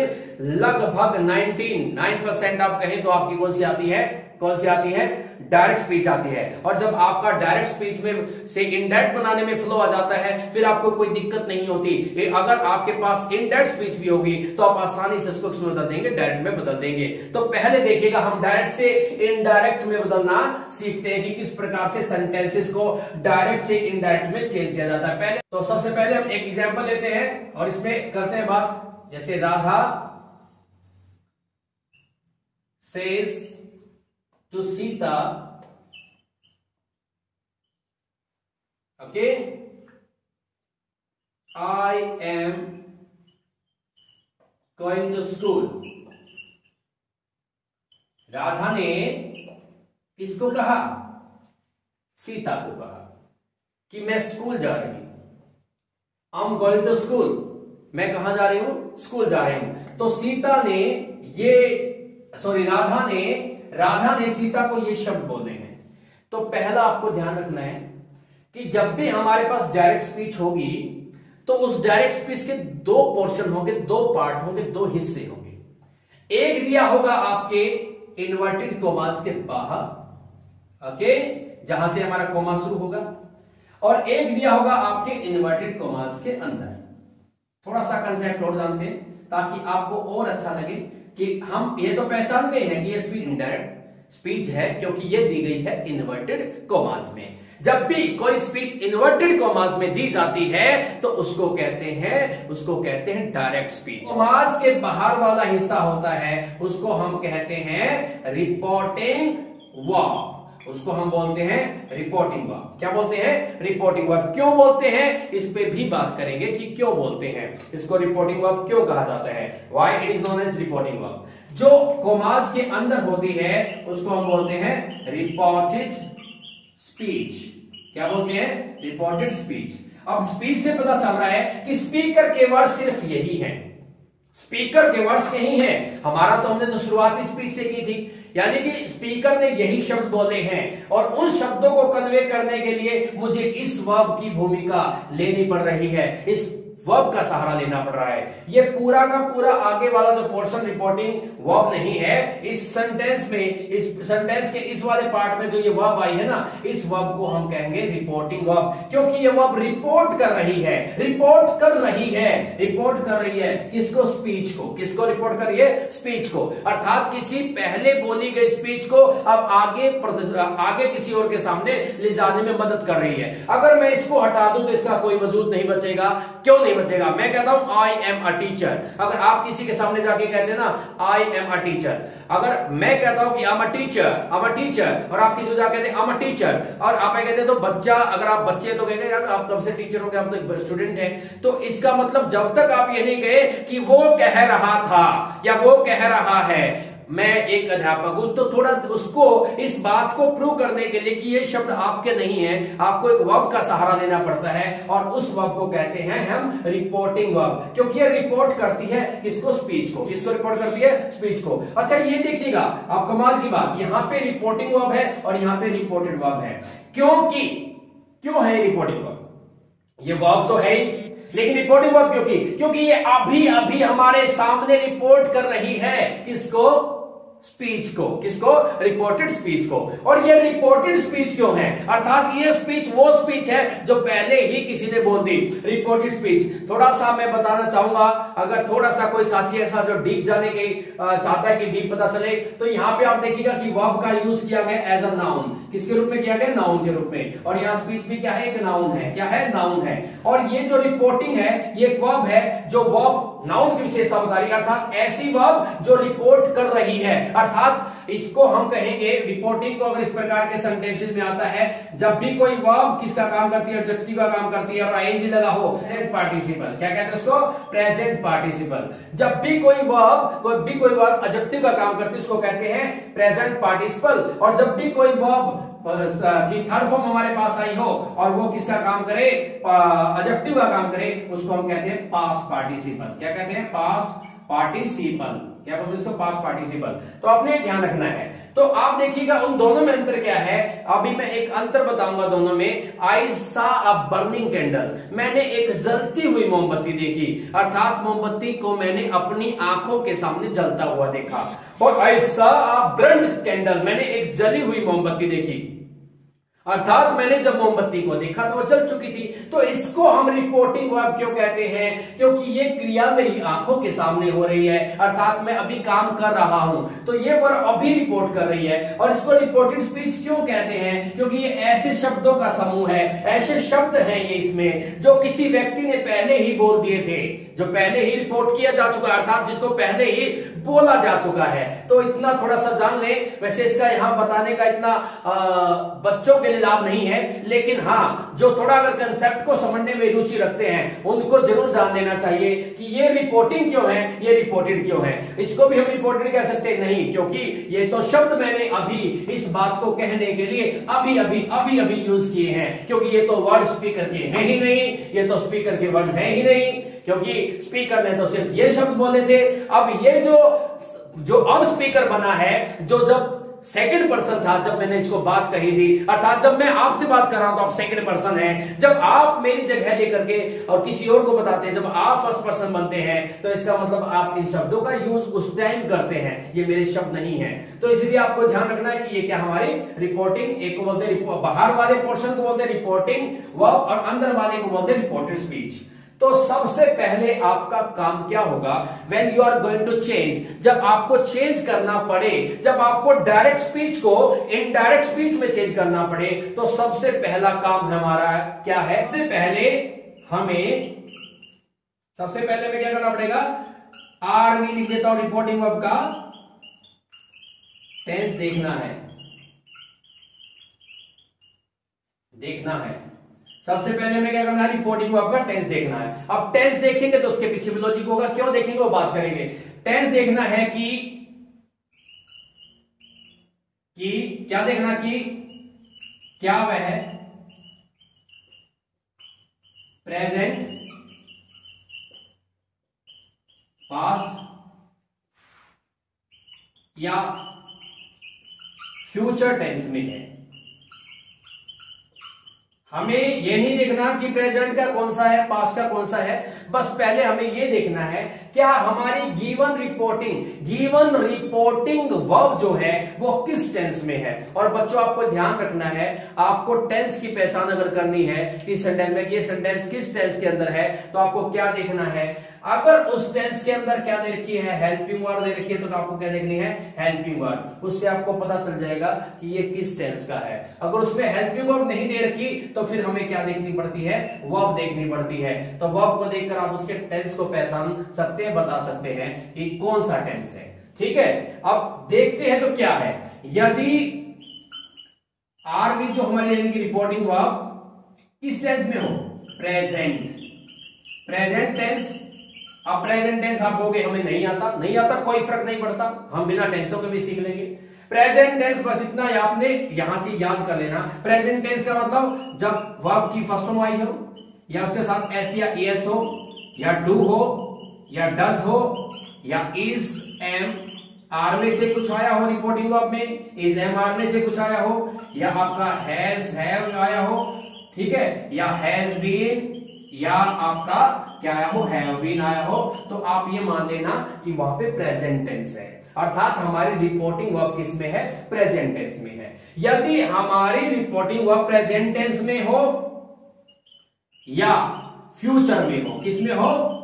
लगभग 99% आप कहें तो आपकी कौन सी आती है, डायरेक्ट स्पीच आती है। और जब आपका डायरेक्ट स्पीच में से इनडायरेक्ट बनाने में फ्लो आ जाता है, फिर आपको कोई दिक्कत नहीं होती। अगर आपके पास इनडायरेक्ट स्पीच भी होगी तो आप आसानी से उसको किसमें बदल देंगे, डायरेक्ट में बदल देंगे। तो पहले देखिएगा हम डायरेक्ट से इनडायरेक्ट में बदलना सीखते हैं कि किस प्रकार से सेंटेंसेस को डायरेक्ट से इनडायरेक्ट में चेंज किया जाता है। पहले तो सबसे पहले हम एक एग्जाम्पल लेते हैं और इसमें करते हैं बात, जैसे Radha says to Sita, okay, I am going to school. Radha ने किसको कहा, सीता को कहा कि मैं स्कूल जा रही हूं। I am going to school, मैं कहां जा रही हूं, स्कूल जा रही हूं। तो राधा ने सीता को ये शब्द बोले हैं। तो पहला आपको ध्यान रखना है कि जब भी हमारे पास डायरेक्ट स्पीच होगी तो उस डायरेक्ट स्पीच के दो पोर्शन होंगे, दो पार्ट होंगे, दो हिस्से होंगे। एक दिया होगा आपके इन्वर्टेड कॉमास के बाहर, ओके, जहां से हमारा कॉमा शुरू होगा, और एक दिया होगा आपके इन्वर्टेड कॉमास के अंदर। थोड़ा सा कंसेप्ट और जानते हैं ताकि आपको और अच्छा लगे कि हम ये तो पहचान गए हैं कि ये स्पीच इनडायरेक्ट स्पीच है क्योंकि ये दी गई है इन्वर्टेड कॉमास में। जब भी कोई स्पीच इन्वर्टेड कॉमास में दी जाती है तो उसको कहते हैं डायरेक्ट स्पीच। कॉमास के बाहर वाला हिस्सा होता है उसको हम कहते हैं रिपोर्टिंग वर्ब, उसको हम बोलते हैं रिपोर्टिंग वर्ब। क्या बोलते हैं, रिपोर्टिंग वर्ब। क्यों बोलते हैं इस पे भी बात करेंगे कि क्यों बोलते हैं इसको, रिपोर्टिंग वर्ब क्यों कहा जाता है, why it is known as reporting verb. जो कॉमास के अंदर होती है उसको हम बोलते हैं रिपोर्टेड स्पीच। क्या बोलते हैं? Reported speech. अब स्पीच से पता चल रहा है कि स्पीकर के वर्ड सिर्फ यही हैं, स्पीकर के वर्ड्स यही हैं। हमारा तो हमने तो शुरुआती स्पीच से की थी, यानी कि स्पीकर ने यही शब्द बोले हैं और उन शब्दों को कन्वे करने के लिए मुझे इस वर्ब की भूमिका लेनी पड़ रही है, इस वर्ब का सहारा लेना पड़ रहा है। ये पूरा का पूरा आगे वाला जो पोर्शन रिपोर्टिंग वर्ब नहीं है, इस सेंटेंस में, इस सेंटेंस के इस वाले पार्ट में जो ये वर्ब आई है ना, इस वर्ब को हम कहेंगे रिपोर्टिंग वर्ब, क्योंकि ये वर्ब रिपोर्ट कर रही है, रिपोर्ट कर रही है, रिपोर्ट कर रही है किसको? स्पीच को। किसको रिपोर्ट कर रही है? स्पीच को। अर्थात किसी पहले बोली गई स्पीच को अब आगे किसी और के सामने ले जाने में मदद कर रही है। अगर मैं इसको हटा दूं तो इसका कोई वजूद नहीं बचेगा। क्यों नहीं बचेगा? मैं कहता हूं आई एम अ टीचर। अगर आप किसी के सामने जाके कहते हैं ना आई एम अ टीचर, अगर मैं कहता हूं कि I am a teacher, I am a teacher, और आप किसी को जाके कहते हैं आई एम अ टीचर, और आप कहते हैं तो बच्चा, अगर आप बच्चे तो कहते हैं यार आप कब से टीचर हो गए, आप तो स्टूडेंट हैं। तो इसका मतलब जब तक आप ये नहीं कहे कि वो कह रहा था या वो कह रहा है, मैं एक अध्यापक हूं, तो थोड़ा उसको इस बात को प्रूव करने के लिए कि ये शब्द आपके नहीं है, आपको एक वर्ब का सहारा लेना पड़ता है, और उस वर्ब को कहते हैं हम रिपोर्टिंग वर्ब, क्योंकि ये रिपोर्ट करती है किसको? स्पीच को। किसको रिपोर्ट करती है? स्पीच को। अच्छा ये देखिएगा, आप कमाल की बात, यहां पे रिपोर्टिंग वर्ब है और यहां पे रिपोर्टेड वर्ब है। क्योंकि क्यों है रिपोर्टिंग वर्ब? ये वर्ब तो है ही, लेकिन रिपोर्टिंग वर्ब क्योंकि ये अभी अभी हमारे सामने रिपोर्ट कर रही है किसको? स्पीच को। किसको? रिपोर्टेड स्पीच को। और ये रिपोर्टेड स्पीच क्यों है? अर्थात ये स्पीच वो स्पीच है जो पहले ही किसी ने बोल दी। रिपोर्टेड स्पीच थोड़ा सा मैं बताना चाहूंगा, अगर थोड़ा सा कोई साथी ऐसा जो डीप जाने की चाहता है कि डीप पता चले, तो यहां पे आप देखिएगा कि वर्ब का यूज किया गया एज अ नाउन। किसके रूप में किया गया? नाउन के रूप में। और यहाँ स्पीच भी क्या है? एक नाउन है। क्या है? नाउन है। और ये जो रिपोर्टिंग है ये एक वर्ब है जो वर्ब नाउन की विशेषता बता रही है, अर्थात ऐसी वर्ब जो रिपोर्ट कर रही है। अर्थात इसको हम कहेंगे, रिपोर्टिंग को अगर इस प्रकार के सेंटेंसेस में आता है, जब भी कोई वर्ब किसका काम करती है? एडजेक्टिव का काम करती है, और आईएनजी लगा हो, प्रेजेंट पार्टिसिपल। क्या कहते हैं उसको? Present participle. जब भी कोई वर्ब एडजेक्टिव का काम करती है उसको कहते हैं प्रेजेंट पार्टिसिपल। और जब भी कोई वर्ब की थर्ड फॉर्म हमारे पास आई हो और वो किसका काम करे? एडजेक्टिव का काम करे, उसको हम कहते हैं पास्ट पार्टिसिपल। क्या कहते हैं? Past participle. क्या बोलते हैं इसको? Past participle. तो आपने ध्यान रखना है। तो आप देखिएगा उन दोनों में अंतर क्या है। अभी मैं एक अंतर बताऊंगा दोनों में। आई सा अ बर्निंग कैंडल, मैंने एक जलती हुई मोमबत्ती देखी, अर्थात मोमबत्ती को मैंने अपनी आंखों के सामने जलता हुआ देखा। और आई सा अ बर्न्ड कैंडल, मैंने एक जली हुई मोमबत्ती देखी, अर्थात मैंने जब मोमबत्ती को देखा तो वो जल चुकी थी। तो इसको हम रिपोर्टिंग वर्ब क्यों कहते हैं? क्योंकि ये क्रिया मेरी आंखों के सामने हो रही है, अर्थात मैं अभी काम कर रहा हूं, तो ये वर्ब अभी रिपोर्ट कर रही है। और इसको रिपोर्टेड स्पीच क्यों कहते हैं? क्योंकि ये ऐसे शब्दों का समूह है, ऐसे शब्द हैं ये इसमें जो किसी व्यक्ति ने पहले ही बोल दिए थे, जो पहले ही रिपोर्ट किया जा चुका है, अर्थात जिसको पहले ही बोला जा चुका है। तो इतना थोड़ा सा जान लें। वैसे इसका यहां बताने का इतना बच्चों के लिए लाभ नहीं है, लेकिन हाँ जो थोड़ा अगर कंसेप्ट को समझने में रुचि रखते हैं उनको जरूर जान लेना चाहिए कि ये रिपोर्टिंग क्यों है, ये रिपोर्टेड क्यों है। इसको भी हम रिपोर्टेड कह सकते हैं नहीं, क्योंकि ये तो शब्द मैंने अभी इस बात को कहने के लिए अभी अभी यूज किए हैं, क्योंकि ये तो वर्ड स्पीकर के हैं ही नहीं, ये तो स्पीकर के वर्ड है ही नहीं, क्योंकि स्पीकर ने तो सिर्फ ये शब्द बोले थे। अब ये जो अब स्पीकर बना है, जो जब सेकंड पर्सन था, जब मैंने इसको बात कही थी, अर्थात जब मैं आपसे बात कर रहा हूं तो आप सेकंड पर्सन हैं। जब आप मेरी जगह लेकर के और किसी और को बताते हैं, जब आप फर्स्ट पर्सन बनते हैं, तो इसका मतलब आप इन शब्दों का यूज उस टाइम करते हैं, ये मेरे शब्द नहीं है। तो इसलिए आपको ध्यान रखना है कि ये क्या हमारी रिपोर्टिंग, एक को बोलते हैं बाहर वाले पोर्शन को बोलते हैं रिपोर्टिंग वर्ब, और अंदर वाले को बोलते हैं रिपोर्टेड स्पीच। तो सबसे पहले आपका काम क्या होगा? When you are going to change, जब आपको चेंज करना पड़े, जब आपको डायरेक्ट स्पीच को इनडायरेक्ट स्पीच में चेंज करना पड़े, तो सबसे पहला काम हमारा क्या है? सबसे पहले हमें क्या करना पड़ेगा? आरवी लिख देता हूं, रिपोर्टिंग वर्ब का टेंस देखना है। सबसे पहले हमें क्या करना है? रिपोर्टिंग वर्ब का टेंस देखना है। अब टेंस देखेंगे तो उसके पीछे भी लॉजिक होगा, क्यों देखेंगे वो बात करेंगे। टेंस देखना है कि कि क्या देखना कि क्या वह प्रेजेंट, पास्ट या फ्यूचर टेंस में है। हमें ये नहीं देखना कि प्रेजेंट का कौन सा है, पास्ट का कौन सा है, बस पहले हमें ये देखना है क्या हमारी गिवन रिपोर्टिंग वर्ब जो है वो किस टेंस में है। और बच्चों आपको ध्यान रखना है, आपको टेंस की पहचान अगर करनी है कि सेंटेंस में ये सेंटेंस किस टेंस के अंदर है, तो आपको क्या देखना है, अगर उस टेंस के अंदर क्या दे रखी है, हेल्पिंग वर्ब दे रखी है, तो आपको क्या देखनी है, हेल्पिंग वर्ब। उससे आपको पता चल जाएगा कि ये किस टेंस का है। अगर उसमें हेल्पिंग वर्ब नहीं दे रखी तो फिर हमें क्या देखनी पड़ती है, वर्ब देखनी पड़ती है। तो वर्ब को देखकर आप उसके टेंस को पहचान सकते हैं, बता सकते हैं कि कौन सा टेंस है। ठीक है, अब देखते हैं तो क्या है। यदि आरबी जो हमारी रिपोर्टिंग वर्ब किस टेंस में हो, प्रेजेंट टेंस। अब प्रेजेंट टेंस आप कहोगे हमें नहीं आता, कोई फर्क नहीं पड़ता, हम बिना टेंसों के भी सीख लेंगे। प्रेजेंट टेंस बस इतना आपने यहां से याद कर लेना। प्रेजेंट टेंस का मतलब जब वर्ब की फर्स्ट फॉर्म आई हो, या उसके साथ एस या एस हो, या डू हो, या डज हो, या इज एम आर में से कुछ आया हो रिपोर्टिंग वर्ब में, इज एम आर में से कुछ आया हो, या आपका हैज हैव आया हो, ठीक है, या हैज बीन, या आपका क्या आया हो, हैव बीन आया हो, तो आप ये मान लेना कि वहां पे प्रेजेंट टेंस है। अर्थात हमारी रिपोर्टिंग वर्ब किस में है, प्रेजेंट टेंस में है। यदि हमारी रिपोर्टिंग वर्ब प्रेजेंट टेंस में हो या फ्यूचर में हो, किस में हो,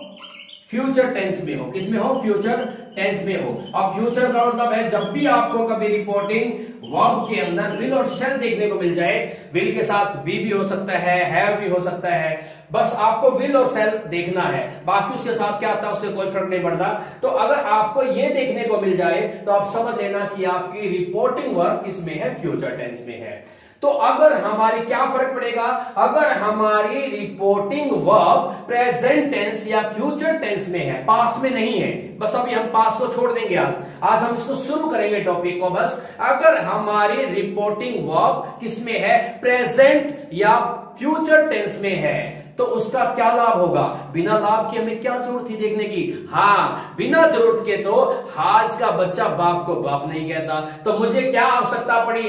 फ्यूचर टेंस में हो, किस में हो, फ्यूचर टेंस में हो। अब फ्यूचर का मतलब है जब भी आपको कभी रिपोर्टिंग वर्ब के अंदर विल और शैल देखने को मिल जाए, विल के साथ भी हो सकता है, हैव भी हो सकता है, बस आपको विल और शैल देखना है, बाकी उसके साथ क्या आता है उससे कोई फर्क नहीं पड़ता। तो अगर आपको ये देखने को मिल जाए तो आप समझ लेना कि आपकी रिपोर्टिंग वर्ब किस में है, फ्यूचर टेंस में है। तो अगर हमारी क्या फर्क पड़ेगा, अगर हमारी रिपोर्टिंग वर्ब प्रेजेंट टेंस या फ्यूचर टेंस में है, पास्ट में नहीं है, बस अभी हम पास्ट को छोड़ देंगे, आज हम इसको शुरू करेंगे टॉपिक को। बस अगर हमारी रिपोर्टिंग वर्ब किस में है, प्रेजेंट या फ्यूचर टेंस में है, तो उसका क्या लाभ होगा, बिना लाभ के हमें क्या जरूरत थी देखने की, हाँ बिना जरूरत के तो आज का बच्चा बाप को बाप नहीं कहता। तो मुझे क्या आवश्यकता पड़ी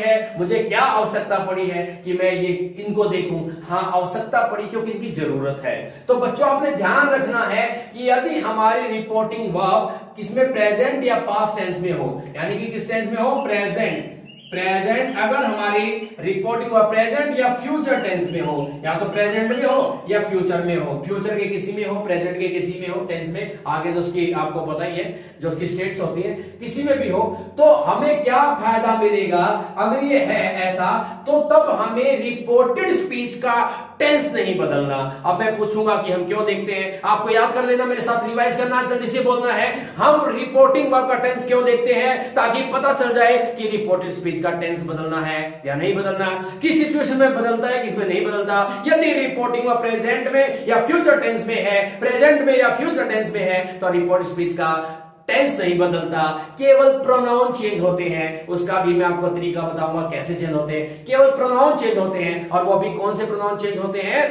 है कि मैं ये इनको देखूं, हाँ आवश्यकता पड़ी क्योंकि इनकी जरूरत है। तो बच्चों आपने ध्यान रखना है कि यदि हमारी रिपोर्टिंग वर्ब किसमें, प्रेजेंट या पास्ट टेंस में हो, यानी कि किस टेंस में हो, प्रेजेंट, अगर हमारी रिपोर्टिंग वर्ब प्रेजेंट या फ्यूचर टेंस में हो, या तो प्रेजेंट में हो या फ्यूचर में हो, फ्यूचर के किसी में हो, प्रेजेंट के किसी में हो, टेंस में आगे जो उसकी आपको पता ही है जो उसकी स्टेट्स होती है, किसी में भी हो, तो हमें क्या फायदा मिलेगा, अगर ये है ऐसा तो तब हमें रिपोर्टेड स्पीच का टेंस नहीं बदलना। अब मैं पूछूंगा कि हम क्यों देखते हैं, आपको याद कर लेना, मेरे साथ रिवाइज करना, जल्दी से बोलना है। हम रिपोर्टिंग वर्ब का टेंस क्यों देखते हैं, ताकि पता चल जाए कि रिपोर्टेड स्पीच का टेंस बदलना है या नहीं बदलना, किस सिचुएशन में बदलता है, किसमें नहीं बदलता। यदि रिपोर्टिंग वर्ब प्रेजेंट में या फ्यूचर टेंस में है, प्रेजेंट में या फ्यूचर टेंस में है, तो रिपोर्टेड स्पीच का टेंस नहीं बदलता, केवल प्रोनाउन चेंज होते हैं। उसका भी मैं आपको तरीका बताऊंगा कैसे चेंज होते हैं, केवल प्रोनाउन चेंज होते हैं। और वो भी कौन से प्रोनाउन चेंज होते हैं,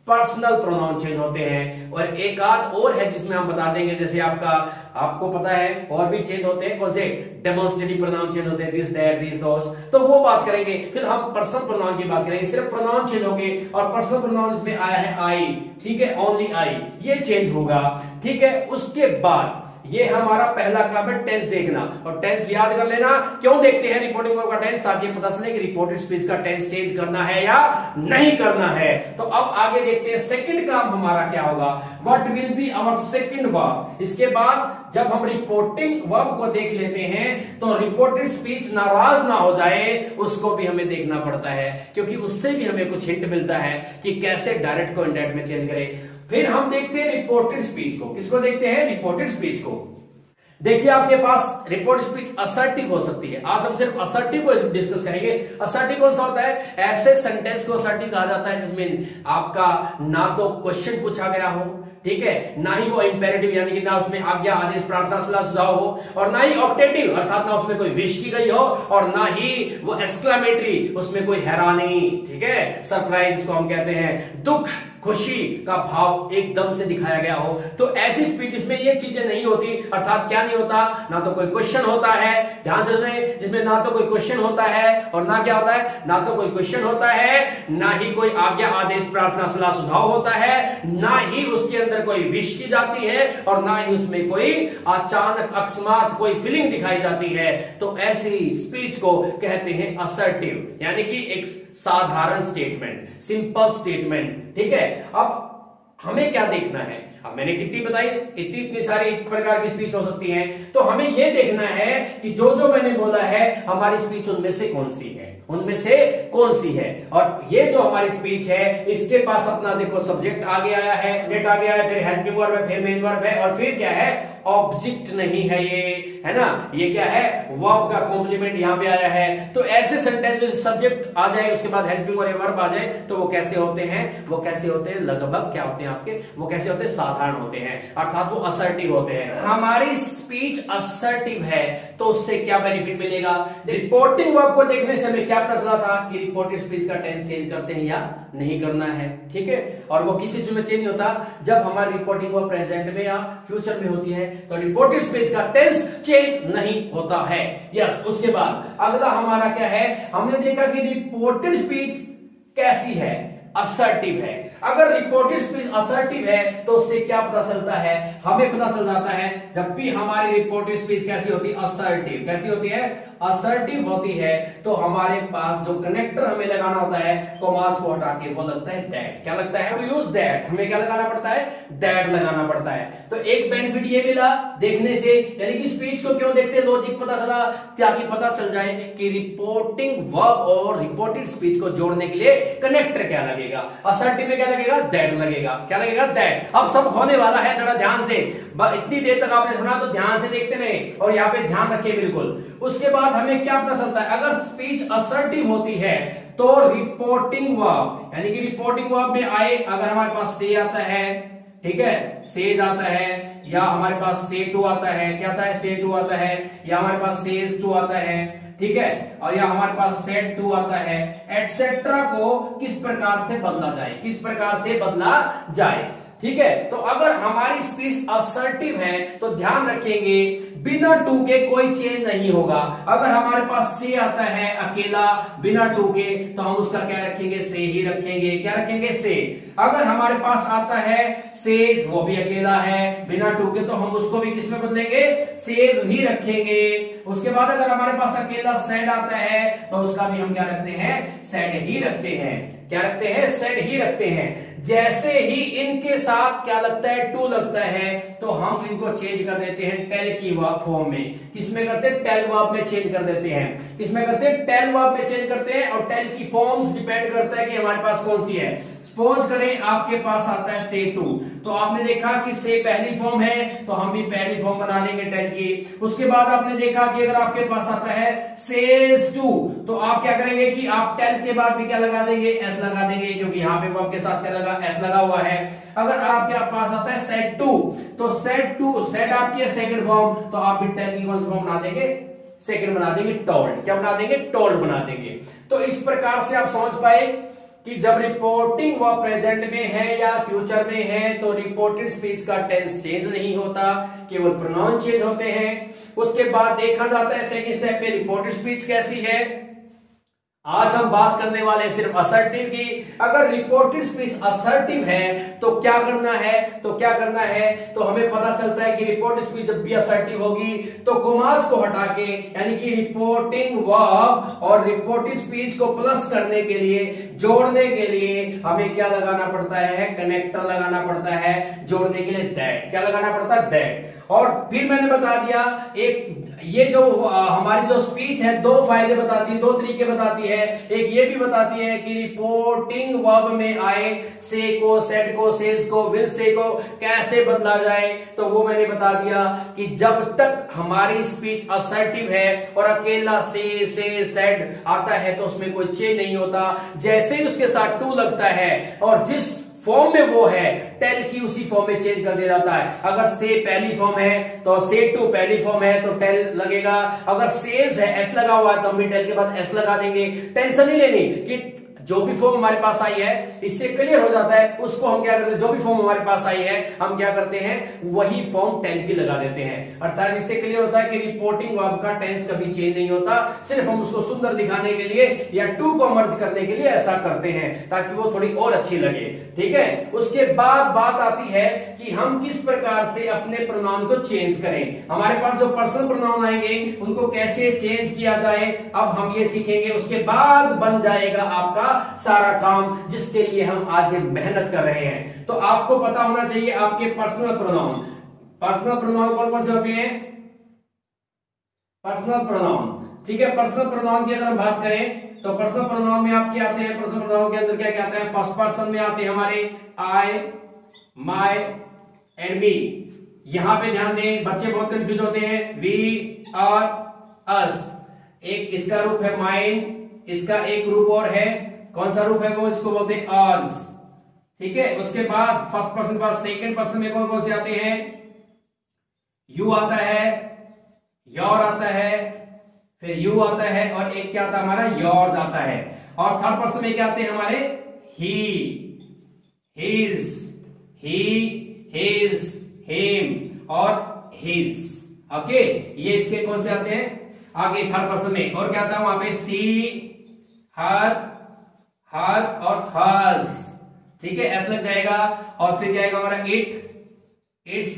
पर्सनल प्रोनाउन चेंज होते हैं। और एक आध और है जिसमें हम बता देंगे, जैसे आपको पता है और भी चेंज होते हैं, कौन से, डेमोन्स्ट्रेटिव प्रोनाउन चेंज होते हैं, दिस दैट दिस दोस, तो वो बात करेंगे। फिर हम पर्सनल प्रोनाउन की बात करेंगे, सिर्फ प्रोनाउन चेंज होंगे। और पर्सनल प्रोनाउन इसमें आया है आई, ठीक है, ओनली आई, ये चेंज होगा, ठीक है। उसके बाद ये हमारा पहला काम है टेंस देखना, और टेंस याद कर लेना। क्यों देखते हैं रिपोर्टिंग वर्ब का टेंस, ताकि पता चले कि रिपोर्टेड स्पीच का टेंस चेंज करना है या नहीं करना है। तो अब आगे देखते हैं सेकंड काम हमारा क्या होगा, what will be our second verb. इसके बाद जब हम रिपोर्टिंग वर्ब को देख लेते हैं तो रिपोर्टेड स्पीच नाराज ना हो जाए, उसको भी हमें देखना पड़ता है, क्योंकि उससे भी हमें कुछ हिंट मिलता है कि कैसे डायरेक्ट को इनडायरेक्ट में चेंज करें। फिर हम देखते हैं रिपोर्टेड स्पीच को, किसको देखते हैं, रिपोर्टेड स्पीच को। देखिए आपके पास रिपोर्टेड स्पीच असर्टिव हो सकती है, आज हम सिर्फ असर्टिव को डिस्कस करेंगे। असर्टिव कौन सा होता है, ऐसे सेंटेंस को असर्टिव कहा जाता है जिसमें आपका ना तो क्वेश्चन पूछा गया हो, ठीक है, ना ही वो इंपेरेटिव यानी कि ना उसमें आज्ञा आदेश प्रार्थना सलाह सुझाव हो, और ना ही ऑप्टेटिव अर्थात ना उसमें कोई विश की गई हो, और ना ही वो एक्सक्लेमेटरी उसमें कोई हैरानी, ठीक है, सरप्राइज को हम कहते हैं, दुख खुशी का भाव एकदम से दिखाया गया हो। तो ऐसी स्पीच में ये चीजें नहीं होती, अर्थात क्या नहीं होता, ना तो कोई क्वेश्चन होता है, ध्यान से सुनिए, जिसमें ना तो कोई क्वेश्चन होता है और ना क्या होता है, ना तो कोई क्वेश्चन होता है, ना ही कोई आज्ञा आदेश प्रार्थना सलाह सुझाव होता है, ना ही उसके अंदर कोई विश की जाती है, और ना ही उसमें कोई अचानक अकस्मात कोई फीलिंग दिखाई जाती है। तो ऐसी स्पीच को कहते हैं असर्टिव, यानी कि एक साधारण स्टेटमेंट, सिंपल स्टेटमेंट, ठीक है। अब हमें क्या देखना है, अब मैंने कितनी बताई, इतनी सारी इस प्रकार की स्पीच हो सकती है, तो हमें यह देखना है कि जो जो मैंने बोला है हमारी स्पीच उनमें से कौन सी है, उनमें से कौन सी है। और ये जो हमारी स्पीच है इसके पास अपना देखो सब्जेक्ट आगे आया है, सब्जेक्ट आगे आया, फिर हेल्पिंग वर्ब है, फिर मेन वर्ब है, और फिर क्या है, ऑब्जेक्ट नहीं है ये, है ना, ये क्या है, वर्ब का कॉम्प्लीमेंट यहां पे आया है। तो ऐसे सेंटेंस में सब्जेक्ट आ जाए, उसके बाद हेल्पिंग और वर्ब आ जाए, तो वो कैसे होते हैं, वो कैसे होते हैं, लगभग क्या होते हैं आपके, वो कैसे होते हैं, साधारण होते हैं, अर्थात वो असर्टिव होते हैं। हमारी स्पीच असर्टिव है तो उससे क्या बेनिफिट मिलेगा, रिपोर्टिंग वर्ब को देखने से हमें क्या पता चला था कि रिपोर्टेड स्पीच का टेंस चेंज करते हैं या नहीं करना है, ठीक है। और वो किसी चीज में चेंज नहीं होता, जब हमारी रिपोर्टिंग वर्ब प्रेजेंट में या फ्यूचर में होती है तो रिपोर्टेड स्पीच का टेंस चेंज नहीं होता है। यस, उसके बाद अगला हमारा क्या है, हमने देखा कि रिपोर्टेड स्पीच कैसी है, असर्टिव है। अगर रिपोर्टेड स्पीच असर्टिव है तो उससे क्या पता चलता है, हमें पता चल जाता है जब भी हमारी रिपोर्टेड स्पीच कैसी होती है, असर्टिव, कैसी होती है, असर्टिव होती है, तो हमारे पास जो कनेक्टर हमें लगाना होता है कॉमास को हटा के वो लगता है दैट, क्या लगता है, टू यूज दैट, हमें क्या लगाना पड़ता है, दैट लगाना पड़ता है। तो एक बेनिफिट ये मिला देखने से, यानी कि स्पीच को क्यों देखते, लॉजिक पता चला, ताकि पता चल जाए कि रिपोर्टिंग वर्ब और रिपोर्टेड स्पीच को जोड़ने के लिए कनेक्टर क्या लगेगा, असर्टिव में क्या लगेगा, दैट लगेगा, क्या लगेगा, दैट। अब सब होने वाला है, थोड़ा ध्यान से, इतनी देर तक आपने सुना तो ध्यान से देखते रहे और यहाँ पे ध्यान रखिए बिल्कुल। उसके बाद हमें क्या पता चलता है, अगर स्पीच असर्टिव होती है तो रिपोर्टिंग वर्ब, यानी कि रिपोर्टिंग वर्ब में आए, अगर हमारे पास से आता है, ठीक है, सेज आता है, या हमारे पास से टू आता है, क्या आता है, से टू आता है, या हमारे पास सेज टू आता है, ठीक है, और या हमारे पास सेट टू आता है, एटसेट्रा को किस प्रकार से बदला जाए, किस प्रकार से बदला जाए, ठीक है। तो अगर हमारी स्पीच असर्टिव है तो ध्यान रखेंगे बिना टू के कोई चेंज नहीं होगा। अगर हमारे पास से आता है अकेला बिना टू के तो हम उसका क्या रखेंगे, से ही रखेंगे, क्या रखेंगे, से। अगर हमारे पास आता है सेज, वो भी अकेला है बिना टू के, तो हम उसको भी किसमें बदलेंगे, सेज ही रखेंगे। उसके बाद अगर हमारे पास अकेला सेड आता है तो उसका भी हम क्या रखते हैं, सेड ही रखते हैं, क्या रखते हैं, सेड ही रखते हैं। जैसे ही इनके साथ क्या लगता है, टू लगता है, तो हम इनको चेंज कर देते हैं टेल की फॉर्म में। किसमें करते हैं, टेल वर्ब में चेंज कर देते हैं। किसमें करते हैं, टेल वर्ब में चेंज करते हैं। और टेल की फॉर्म्स डिपेंड करता है कि हमारे पास कौन सी है। सपोज करें आपके पास आता है से टू, तो आपने देखा कि से पहली फॉर्म है तो हम भी पहली फॉर्म बना लेंगे टेल की। उसके बाद आपने देखा कि अगर आपके पास आता है सेज टू, तो आप क्या करेंगे कि आप टेल के बाद भी क्या लगा देंगे, एस लगा देंगे, क्योंकि यहाँ पे वर्ब के साथ क्या लगा, एस लगा हुआ है। अगर आपके पास आता है सेड टू, तो सेड टू, सेड आपकी है सेकंड फॉर्म, तो आप भी टेल की कौन सी फॉर्म बना देंगे, सेकंड बना देंगे, टोल्ड। क्या बना देंगे, टोल्ड बना देंगे। तो इस प्रकार से आप समझ पाए कि जब रिपोर्टिंग वर्ब प्रेजेंट में है या फ्यूचर में है तो रिपोर्टेड स्पीच का टेंस चेंज नहीं होता, केवल प्रोनाउन चेंज होते हैं। उसके बाद देखा जाता है सेकंड स्टेप पे रिपोर्टेड स्पीच कैसी है। आज हम बात करने वाले हैं सिर्फ असर्टिव की। अगर रिपोर्टेड स्पीच असर्टिव है तो क्या करना है, तो क्या करना है, तो हमें पता चलता है कि रिपोर्टेड स्पीच जब भी असर्टिव होगी तो कोमास को हटा के, यानी कि रिपोर्टिंग वर्ब और रिपोर्टेड स्पीच को प्लस करने के लिए, जोड़ने के लिए हमें क्या लगाना पड़ता है, कनेक्टर लगाना पड़ता है। जोड़ने के लिए दैट, क्या लगाना पड़ता है, दैट। और फिर मैंने बता दिया एक ये जो हमारी जो स्पीच है दो फायदे बताती है, दो तरीके बताती है। एक ये भी बताती है कि रिपोर्टिंग वर्ब में आए से को, सेड को, सेज को, विल से को कैसे बदला जाए। तो वो मैंने बता दिया कि जब तक हमारी स्पीच असर्टिव है और अकेला से सेड आता है तो उसमें कोई चेंज नहीं होता। जैसे ही उसके साथ टू लगता है और जिस फॉर्म में वो है टेल की उसी फॉर्म में चेंज कर दिया जाता है। अगर से पहली फॉर्म है तो से टू पहली फॉर्म है तो टेल लगेगा, अगर सेज है एस लगा हुआ है तो हम भी टेल के बाद एस लगा देंगे। टेंशन नहीं लेनी कि जो भी फॉर्म हमारे पास आई है इससे क्लियर हो जाता है, उसको हम क्या करते हैं, जो भी फॉर्म हमारे पास आई है हम क्या करते हैं वही फॉर्म टेल की लगा देते हैं। अर्थात इससे क्लियर होता है कि रिपोर्टिंग वर्ब का टेंस कभी चेंज नहीं होता, सिर्फ हम उसको सुंदर दिखाने के लिए या टू को मर्ज करने के लिए ऐसा करते हैं ताकि वो थोड़ी और अच्छी लगे। ठीक है, उसके बाद बात आती है कि हम किस प्रकार से अपने प्रोनाउन को चेंज करें। हमारे पास जो पर्सनल प्रोनाउन आएंगे उनको कैसे चेंज किया जाए अब हम ये सीखेंगे, उसके बाद बन जाएगा आपका सारा काम जिसके लिए हम आज मेहनत कर रहे हैं। तो आपको पता होना चाहिए आपके पर्सनल प्रोनाउन कौन कौन से होते हैं, पर्सनल प्रोनाउन। ठीक है, पर्सनल प्रोनाउन की अगर हम बात करें तो पर्सनल प्रोनाउन में आप क्या आते हैं, पर्सनल प्रोनाउन के अंदर क्या क्या आता है, फर्स्ट पर्सन में आते हैं हमारे आई, माय एंड मी। यहां पे ध्यान दें, बच्चे बहुत कंफ्यूज होते हैं, वी, आर, अस। एक इसका रूप है माइन, इसका एक रूप और है, कौन सा रूप है वो, इसको बोलते हैं आर्स। ठीक है, उसके बाद फर्स्ट पर्सन के बाद सेकंड पर्सन में कौन कौन से आते हैं, यू आता है, योर आता है, फिर यू आता है और एक क्या आता है हमारा योर्स आता है। और थर्ड पर्सन में क्या आते हैं हमारे, ही, हिज, हिज, हिम और हिज। ओके, ये इसके कौन से आते हैं आगे थर्ड पर्सन में। और क्या आता है वहां पे, सी, हर और हर्स। ठीक है, एस लग जाएगा और फिर क्या आएगा हमारा इट, इट्स,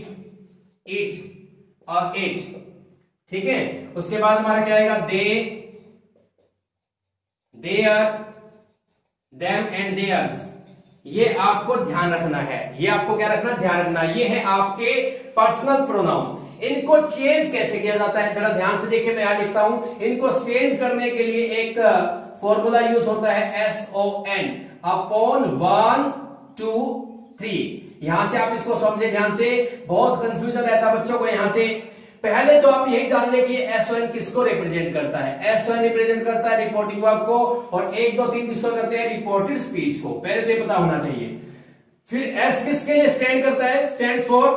इट और इट। ठीक है, उसके बाद हमारा क्या आएगा, दे, देयर, देम एंड देयर्स। ये आपको ध्यान रखना है, ये आपको क्या रखना, ध्यान रखना। ये है आपके पर्सनल प्रोनाउन। इनको चेंज कैसे किया जाता है जरा ध्यान से देखिए, मैं यहां लिखता हूं। इनको चेंज करने के लिए एक फॉर्मूला यूज होता है, SON, अपॉन 1 2 3। यहां से आप इसको समझे ध्यान से, बहुत कंफ्यूजन रहता है बच्चों को यहां से। पहले तो आप यही जान ले कि SON किसको रिप्रेजेंट करता है। SON रिप्रेजेंट करता है रिपोर्टिंग वर्ब को, और 1 2 3 किसको करते हैं, रिपोर्टेड स्पीच को। पहले तो ये पता होना चाहिए। फिर S किसके लिए स्टैंड करता है, स्टैंड फॉर,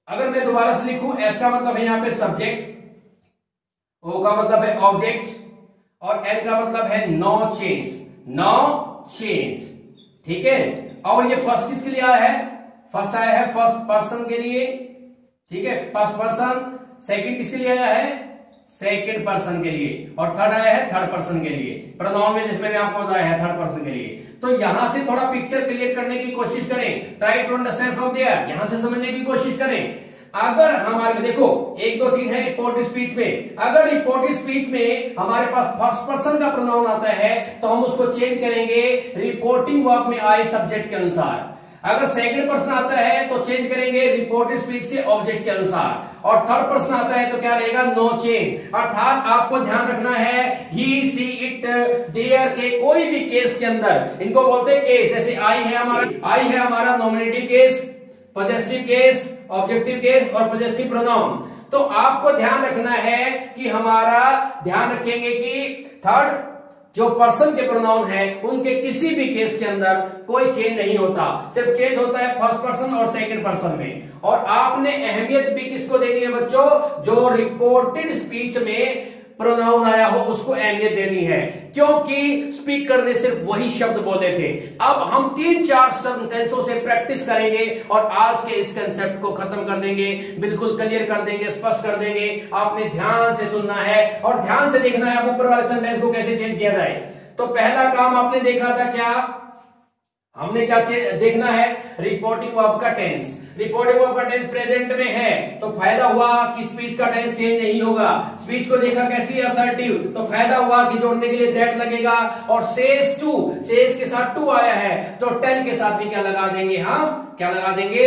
अगर मैं दोबारा से लिखूं, S का मतलब है यहां पे सब्जेक्ट, O का मतलब है ऑब्जेक्ट, और N का मतलब है नो चेंज, नो चेंज। ठीक है, और ये फर्स्ट किसके लिए आया है, फर्स्ट आया है फर्स्ट पर्सन के लिए। ठीक है, फर्स्ट पर्सन। सेकंड किसके लिए आया है, सेकंड पर्सन के लिए, और थर्ड आया है थर्ड पर्सन के लिए। प्रोनाउन में जिसमें आपको बताया है थर्ड पर्सन के लिए। तो यहां से थोड़ा पिक्चर क्लियर करने की कोशिश करें, try to understand from there, यहां से समझने की कोशिश करें। अगर हमारे देखो 1 2 3 है रिपोर्टेड स्पीच में, अगर रिपोर्टेड स्पीच में हमारे पास फर्स्ट पर्सन का प्रोनाउन आता है तो हम उसको चेंज करेंगे रिपोर्टिंग वर्ब में आए सब्जेक्ट के अनुसार। अगर सेकंड पर्सन आता है तो चेंज करेंगे रिपोर्टेड स्पीच के ऑब्जेक्ट के अनुसार, और थर्ड पर्सन आता है तो क्या रहेगा, नो चेंज। अर्थात आपको ध्यान रखना है ही, सी, इट, देयर के कोई भी केस के अंदर, इनको बोलते हैं केस। जैसे आई है हमारा nominative case, possessive case, objective case और पॉजेसिव प्रोनाउन। तो आपको ध्यान रखना है कि हमारा ध्यान रखेंगे कि थर्ड जो पर्सन के प्रोनाउन है उनके किसी भी केस के अंदर कोई चेंज नहीं होता, सिर्फ चेंज होता है फर्स्ट पर्सन और सेकंड पर्सन में। और आपने अहमियत भी किसको देनी है बच्चों, जो रिपोर्टेड स्पीच में प्रोनाउन आया हो उसको अहमियत देनी है, क्योंकि स्पीकर ने सिर्फ वही शब्द बोले थे। अब हम 3-4 सेंटेंसों से प्रैक्टिस करेंगे और आज के इस कंसेप्ट को खत्म कर देंगे, बिल्कुल क्लियर कर देंगे, स्पष्ट कर देंगे। आपने ध्यान से सुनना है और ध्यान से देखना है अब ऊपर वाले सेंटेंस को कैसे चेंज किया जाए। तो पहला काम आपने देखा था क्या, हमने क्या देखना है, रिपोर्टिंग वर्ब का टेंस। रिपोर्टिंग वर्ब का टेंस प्रेजेंट में है तो फायदा हुआ कि स्पीच का टेंस चेंज नहीं होगा। स्पीच को देखा कैसी असर्टिव, तो फायदा हुआ कि जोड़ने के लिए दैट लगेगा, और सेज टू, सेज के साथ टू आया है तो टेल के साथ भी क्या लगा देंगे, हम क्या लगा देंगे,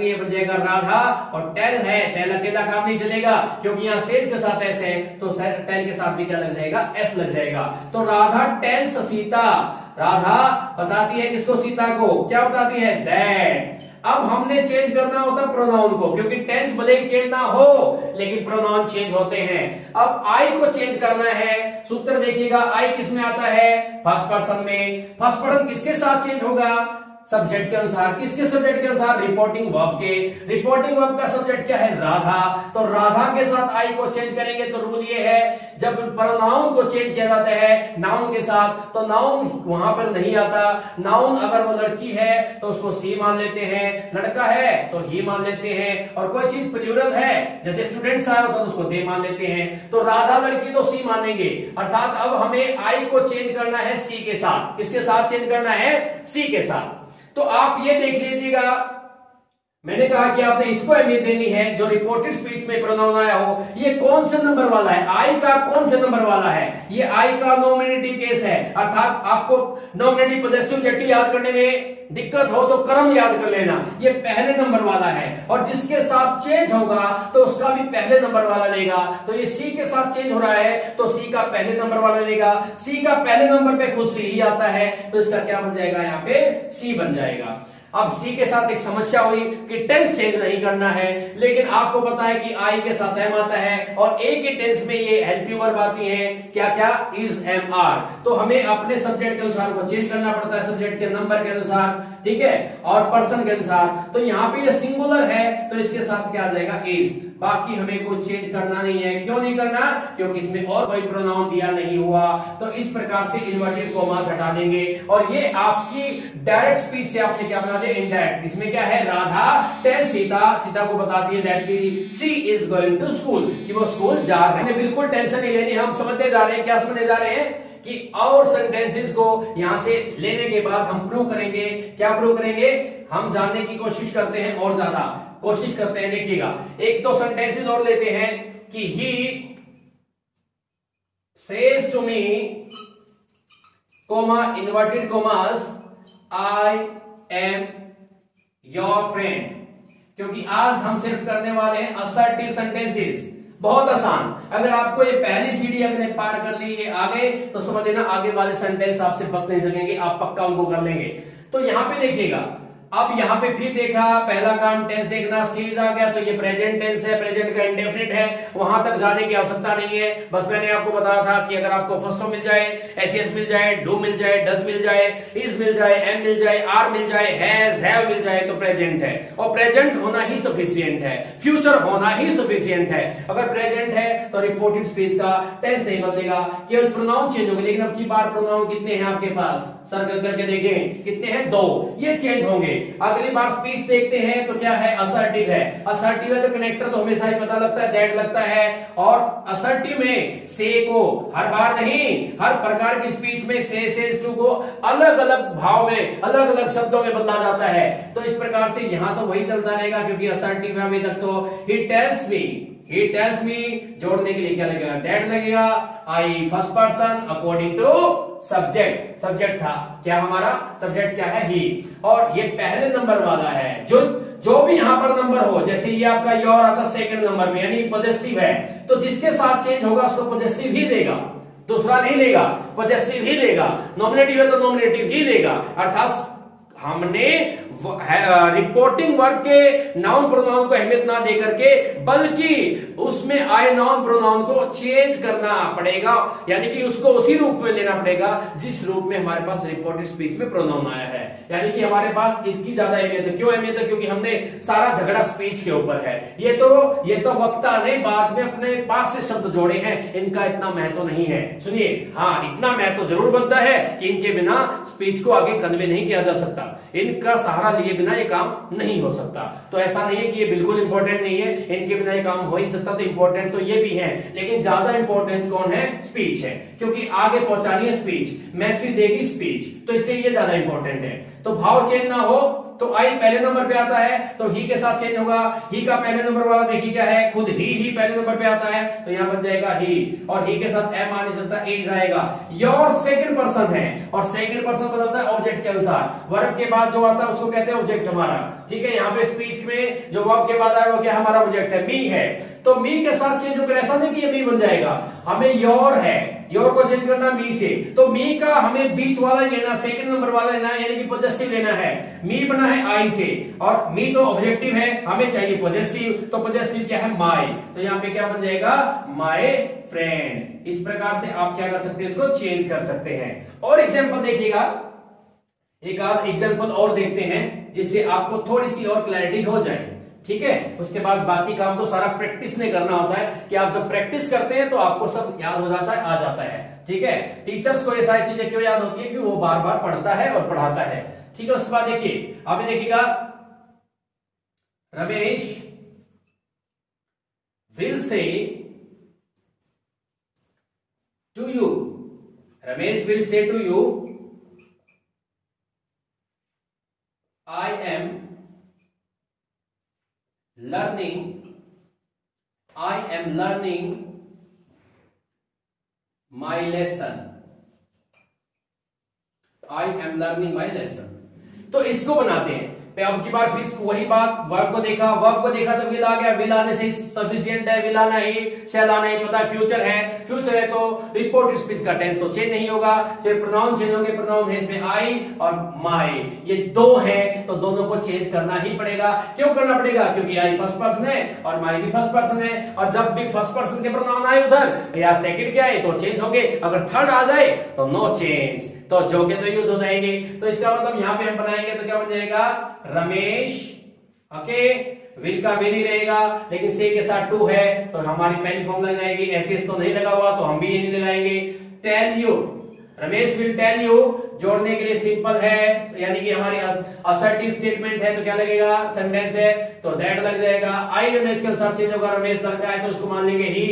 ये बन जाएगा राधा। और टेल है, टेल अकेला काम नहीं चलेगा क्योंकि यहाँ सेज के साथ एस है तो टेल के साथ भी क्या लग जाएगा, एस लग जाएगा। तो राधा टेल्स सीता, राधा बताती है किसको, सीता को, क्या बताती है, दैट। अब हमने चेंज करना होता प्रोनाउन को, क्योंकि टेंस भले ही चेंज ना हो लेकिन प्रोनाउन चेंज होते हैं। अब आई को चेंज करना है, सूत्र देखिएगा, आई किस में आता है, फर्स्ट पर्सन में। फर्स्ट पर्सन किसके साथ चेंज होगा, सब्जेक्ट के अनुसार। किसके सब्जेक्ट के अनुसार? रिपोर्टिंग वर्ब के। रिपोर्टिंग वर्ब का सब्जेक्ट क्या है? राधा। तो राधा के साथ आई को चेंज करेंगे तो रूल ये है, जब प्रोनाउन को चेंज किया जाता है नाउन के साथ तो नाउन वहां पर नहीं आता। नाउन अगर वो लड़की है तो उसको सी मान लेते हैं, लड़का है तो ही मान लेते हैं, और कोई चीज प्लूरल है जैसे स्टूडेंट्स आए होता तो उसको दे मान लेते हैं। तो राधा लड़की तो सी मानेंगे, अर्थात अब हमें आई को चेंज करना है सी के साथ। किसके साथ चेंज करना है? सी के साथ। तो आप ये देख लीजिएगा, मैंने कहा कि आपने इसको अहमियत देनी है जो रिपोर्टेड स्पीच में प्रोनाउन आया हो, ये कौन से नंबर वाला है, आई का कौन से नंबर वाला है? ये आई का नॉमिनेटिव केस है, अर्थात आपको नॉमिनेटिव पॉजेसिव ऑब्जेक्टिव याद करने में दिक्कत हो तो कर्म याद कर लेना, ये पहले नंबर वाला है, और जिसके साथ चेंज होगा तो उसका भी पहले नंबर वाला लेगा। तो ये सी के साथ चेंज हो रहा है तो सी का पहले नंबर वाला लेगा। सी का पहले नंबर पे खुद सी ही आता है तो इसका क्या बन जाएगा? यहाँ पे सी बन जाएगा। अब सी के साथ एक समस्या हुई कि टेंस चेंज नहीं करना है, लेकिन आपको पता है कि आई के साथ एम आता है और ए के टेंस में ये हेल्पिंग वर्ब आती है, क्या क्या? Is, am, are. तो हमें अपने सब्जेक्ट के अनुसार को चेंज करना पड़ता है, सब्जेक्ट के नंबर के अनुसार, ठीक है, और पर्सन के अनुसार। तो यहाँ पे ये सिंगुलर है तो इसके साथ क्या आ जाएगा? इज। बाकी हमें कुछ चेंज करना नहीं है। क्यों नहीं करना? क्योंकि इसमें और कोई प्रोनाउन दिया नहीं हुआ। तो इस प्रकार से इन्वर्टेड कोमास हटा देंगे और ये आपकी डायरेक्ट स्पीच से आपने क्या बना दिया? इनडायरेक्ट। इसमें क्या है? राधा टेल सीता, सीता को बताती है that she is going to school, कि वो स्कूल जा रहे हैं। बिल्कुल टेंशन नहीं लेनी, हम समझते जा रहे हैं। क्या समझने जा रहे हैं? कि और सेंटेंसेस को यहां से लेने के बाद हम प्रूव करेंगे। क्या प्रूव करेंगे? हम जानने की कोशिश करते हैं और ज्यादा कोशिश करते हैं। देखिएगा, एक दो सेंटेंसेस और लेते हैं कि he says to me, comma, inverted commas, I am your friend. क्योंकि आज हम सिर्फ करने वाले हैं असर्टिव सेंटेंसेस, बहुत आसान। अगर आपको ये पहली सीढ़ी अगर पार कर ली, ये आगे, तो समझ लेना आगे वाले सेंटेंस आपसे बच नहीं सकेंगे, आप पक्का उनको कर लेंगे। तो यहां पे देखिएगा, अब यहां पे फिर देखा, पहला काम टेंस देखना, सीरीज आ गया तो ये प्रेजेंट टेंस है, प्रेजेंट का इंडेफिनिट है, वहां तक जाने की आवश्यकता नहीं है। बस मैंने आपको बताया था कि अगर आपको फर्स्ट मिल जाए, एसएस मिल जाए, डू मिल जाए, डज मिल जाए, इज मिल जाए, एम मिल जाए, आर मिल जाए, हैज, हैव मिल जाए तो प्रेजेंट है। और प्रेजेंट होना ही सफिशिएंट है, फ्यूचर होना ही सफिशिएंट है। अगर प्रेजेंट है तो रिपोर्टेड स्पीच का टेंस नहीं बदलेगा, केवल प्रोनाउन चेंज होंगे। लेकिन अब की बार प्रोनाउन कितने हैं आपके पास? सर्कल करके देखें, कितने हैं? 2। ये चेंज होंगे। अगली बार स्पीच देखते हैं तो क्या है? असर्टिव है। असर्टिव है तो कनेक्टर तो हमेशा ही पता लगता है, दैट लगता है। और असर्टिव में से को हर बार नहीं, हर प्रकार की स्पीच में से, सेज टू को अलग अलग भाव में, अलग अलग शब्दों में बदला जाता है। तो इस प्रकार से यहां तो वही चलता रहेगा, क्योंकि असर्टिव है अभी तक तो। He tells me, he tells me, जोड़ने के लिए क्या लगेगा? दैट लगेगा। I first person according to subject, subject था क्या हमारा? सब्जेक्ट क्या है? ही। और ये पहले नंबर वाला है, जो भी यहां पर नंबर हो, जैसे ये आपका योर आता सेकंड नंबर में, यानी पॉजेसिव है, तो जिसके साथ चेंज होगा उसको पॉजेसिव ही देगा, दूसरा नहीं लेगा, पॉजेसिव ही लेगा। नॉमिनेटिव है तो नॉमिनेटिव ही लेगा। अर्थात हमने रिपोर्टिंग वर्ब के नाउन प्रोनाउन को अहमियत ना देकर के, बल्कि उसमें आए नाउन प्रोनाउन को चेंज करना पड़ेगा, यानी कि उसको उसी रूप में लेना पड़ेगा जिस रूप में हमारे पास रिपोर्टेड स्पीच में प्रोनाउन आया है। यानी कि हमारे पास इनकी ज्यादा अहमियत है। क्यों अहमियत है? क्योंकि हमने सारा झगड़ा स्पीच के ऊपर है। ये तो वक्ता ने बाद में अपने पास से शब्द जोड़े हैं, इनका इतना महत्व नहीं है। सुनिए, हाँ, इतना महत्व जरूर बनता है कि इनके बिना स्पीच को आगे कन्वे नहीं किया जा सकता, इनका सहारा लिए बिना ये काम नहीं हो सकता। तो ऐसा नहीं है कि ये बिल्कुल इंपॉर्टेंट नहीं है, इनके बिना ये काम हो ही सकता। तो इंपॉर्टेंट तो ये भी है, लेकिन ज्यादा इंपॉर्टेंट कौन है? स्पीच है, क्योंकि आगे पहुंचानी है स्पीच, मैसेज देगी स्पीच, तो इसलिए ये ज्यादा इंपॉर्टेंट है। तो भाव चेंज ना हो तो आई पहले नंबर पे आता है, तो ही के साथ चेंज होगा। ही का पहले नंबर वाला देखिए क्या है? खुद ही पहले नंबर पे आता है, तो यहां बन जाएगा ही, और ही के साथ एम आ नहीं सकता, इज आएगा। योर सेकंड पर्सन है, और सेकंड पर्सन बदलता है ऑब्जेक्ट के अनुसार। वर्ब के बाद जो आता है उसको कहते हैं ऑब्जेक्ट हमारा, ठीक है। यहाँ पे स्पीच में जो वर्ब के बाद आया वो क्या हमारा? ऑब्जेक्ट है, मी है। तो मी के साथ चेंज होकर ऐसा नहीं कि ये मी बन जाएगा, हमें योर है, योर को चेंज करना मी से, तो मी का हमें बीच वाला लेना, सेकंड नंबर वाला लेना, यानी कि पॉजेसिव लेना है। मी बना है आई से, और मी तो ऑब्जेक्टिव है, हमें चाहिए पॉजेसिव, तो पॉजेसिव क्या है? माय। तो यहाँ पे क्या बन जाएगा? My friend. इस प्रकार से आप क्या कर सकते हैं? इसको चेंज कर सकते हैं। और एग्जांपल देखिएगा, एक आध एग्जाम्पल और देखते हैं जिससे आपको थोड़ी सी और क्लैरिटी हो जाए, ठीक है। उसके बाद बाकी काम तो सारा प्रैक्टिस में करना होता है कि आप जब प्रैक्टिस करते हैं तो आपको सब याद हो जाता है, आ जाता है, ठीक है। टीचर्स को ये सारी चीजें क्यों याद होती है कि वो बार बार पढ़ता है और पढ़ाता है, ठीक है। उसके बाद देखिए, अभी देखिएगा, Ramesh will say to you, Ramesh will say to you, I am learning my lesson, I am learning my lesson। तो इसको बनाते हैं। अब की बार फिर वही बात, वर्ब को देखा तो विल आ गया, विल आने से सफिशिएंट है, विल आना ही, शैल आना ही, पता है फ्यूचर है तो रिपोर्ट स्पीच का टेंस तो चेंज नहीं होगा, सिर्फ प्रोनाउन चेंज होंगे। प्रोनाउन है इसमें आई और माई, ये दो हैं तो दोनों को चेंज करना ही पड़ेगा। क्यों करना पड़ेगा? क्योंकि आई फर्स्ट पर्सन है और माई भी फर्स्ट पर्सन है, और जब भी फर्स्ट पर्सन के प्रोनाउन आए उधर या सेकंड के आए तो चेंज होंगे, अगर थर्ड आ जाए तो नो चेंज, तो जो के तो यूज हो जाएंगे। तो इसका मतलब यहां पे हम बनाएंगे तो क्या बन जाएगा, रमेश, ओके, विल का विल ही रहेगा, लेकिन से के साथ टू है तो हमारी पहली फॉर्म लग जाएगी, एसएस तो नहीं लगा हुआ तो हम भी ये नहीं लगाएंगे। Tell you, Ramesh will tell you, जोड़ने के लिए सिंपल है, यानी कि हमारी असर्टिव स्टेटमेंट है तो क्या लगेगा, सेंटेंस है तो दैट लग जाएगा। आई रमेश के साथ चेंज होगा, रमेश लग जाए तो उसको मान लेंगे ही,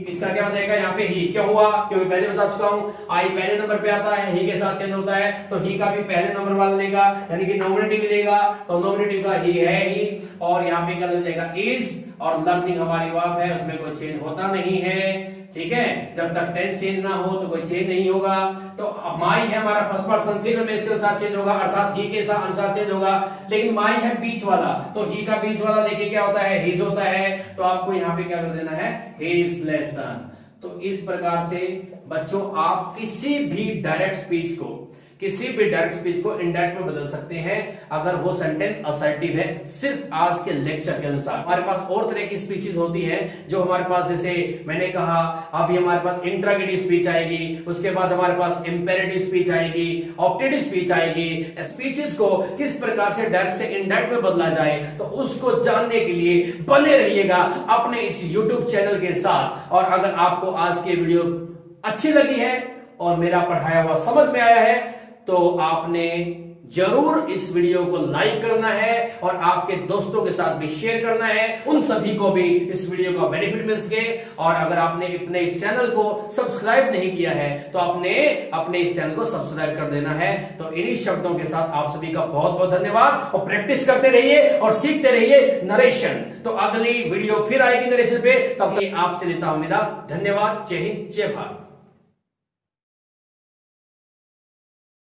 इसका क्या हो जाएगा यहाँ पे ही। क्यों हुआ? क्योंकि पहले बता चुका हूं, आई पहले नंबर पे आता है, ही के साथ चेंज होता है तो ही का भी पहले नंबर वाला लेगा, यानी कि नॉमिनेटिव लेगा तो नॉमिनेटिव का ही है ही, और यहाँ पे क्या लग जाएगा इज, और लर्निंग हमारी वर्ब है उसमें कोई चेंज होता नहीं है, ठीक है। जब तक टेंस चेंज ना हो तो कोई चेंज नहीं होगा। तो माई है हमारा फर्स्ट पर्सन, फिर रमेश के साथ चेंज होगा, अर्थात ही के साथ अनुसार चेंज होगा, लेकिन माई है बीच वाला, तो ही का बीच वाला देखिए क्या होता है, हिज होता है, तो आपको यहाँ पे क्या कर देना है, हिज लेसन। तो इस प्रकार से बच्चों आप किसी भी डायरेक्ट स्पीच को इनडायरेक्ट में बदल सकते हैं अगर वो सेंटेंस असर्टिव है। सिर्फ आज के लेक्चर के अनुसार हमारे पास और तरह की स्पीचेस होती है जो हमारे पास, जैसे मैंने कहा अभी हमारे पास इंट्रोगेटिव स्पीच आएगी, उसके बाद हमारे पास इंपेरेटिव स्पीच आएगी, ऑप्टेटिव स्पीच आएगी। स्पीचेस को किस प्रकार से डायरेक्ट से इनडायरेक्ट में बदला जाए तो उसको जानने के लिए बने रहिएगा अपने इस यूट्यूब चैनल के साथ। और अगर आपको आज की वीडियो अच्छी लगी है और मेरा पढ़ाया हुआ समझ में आया है तो आपने जरूर इस वीडियो को लाइक करना है और आपके दोस्तों के साथ भी शेयर करना है, उन सभी को भी इस वीडियो का बेनिफिट मिल सके। और अगर आपने अपने इस चैनल को सब्सक्राइब नहीं किया है तो आपने अपने इस चैनल को सब्सक्राइब कर देना है। तो इन्हीं शब्दों के साथ आप सभी का बहुत बहुत धन्यवाद, और प्रैक्टिस करते रहिए और सीखते रहिए नरेशन। तो अगली वीडियो फिर आएगी नरेशन पे, तब तक आपसे लेता हूं विदा। धन्यवाद। जय हिंद, जय भारत।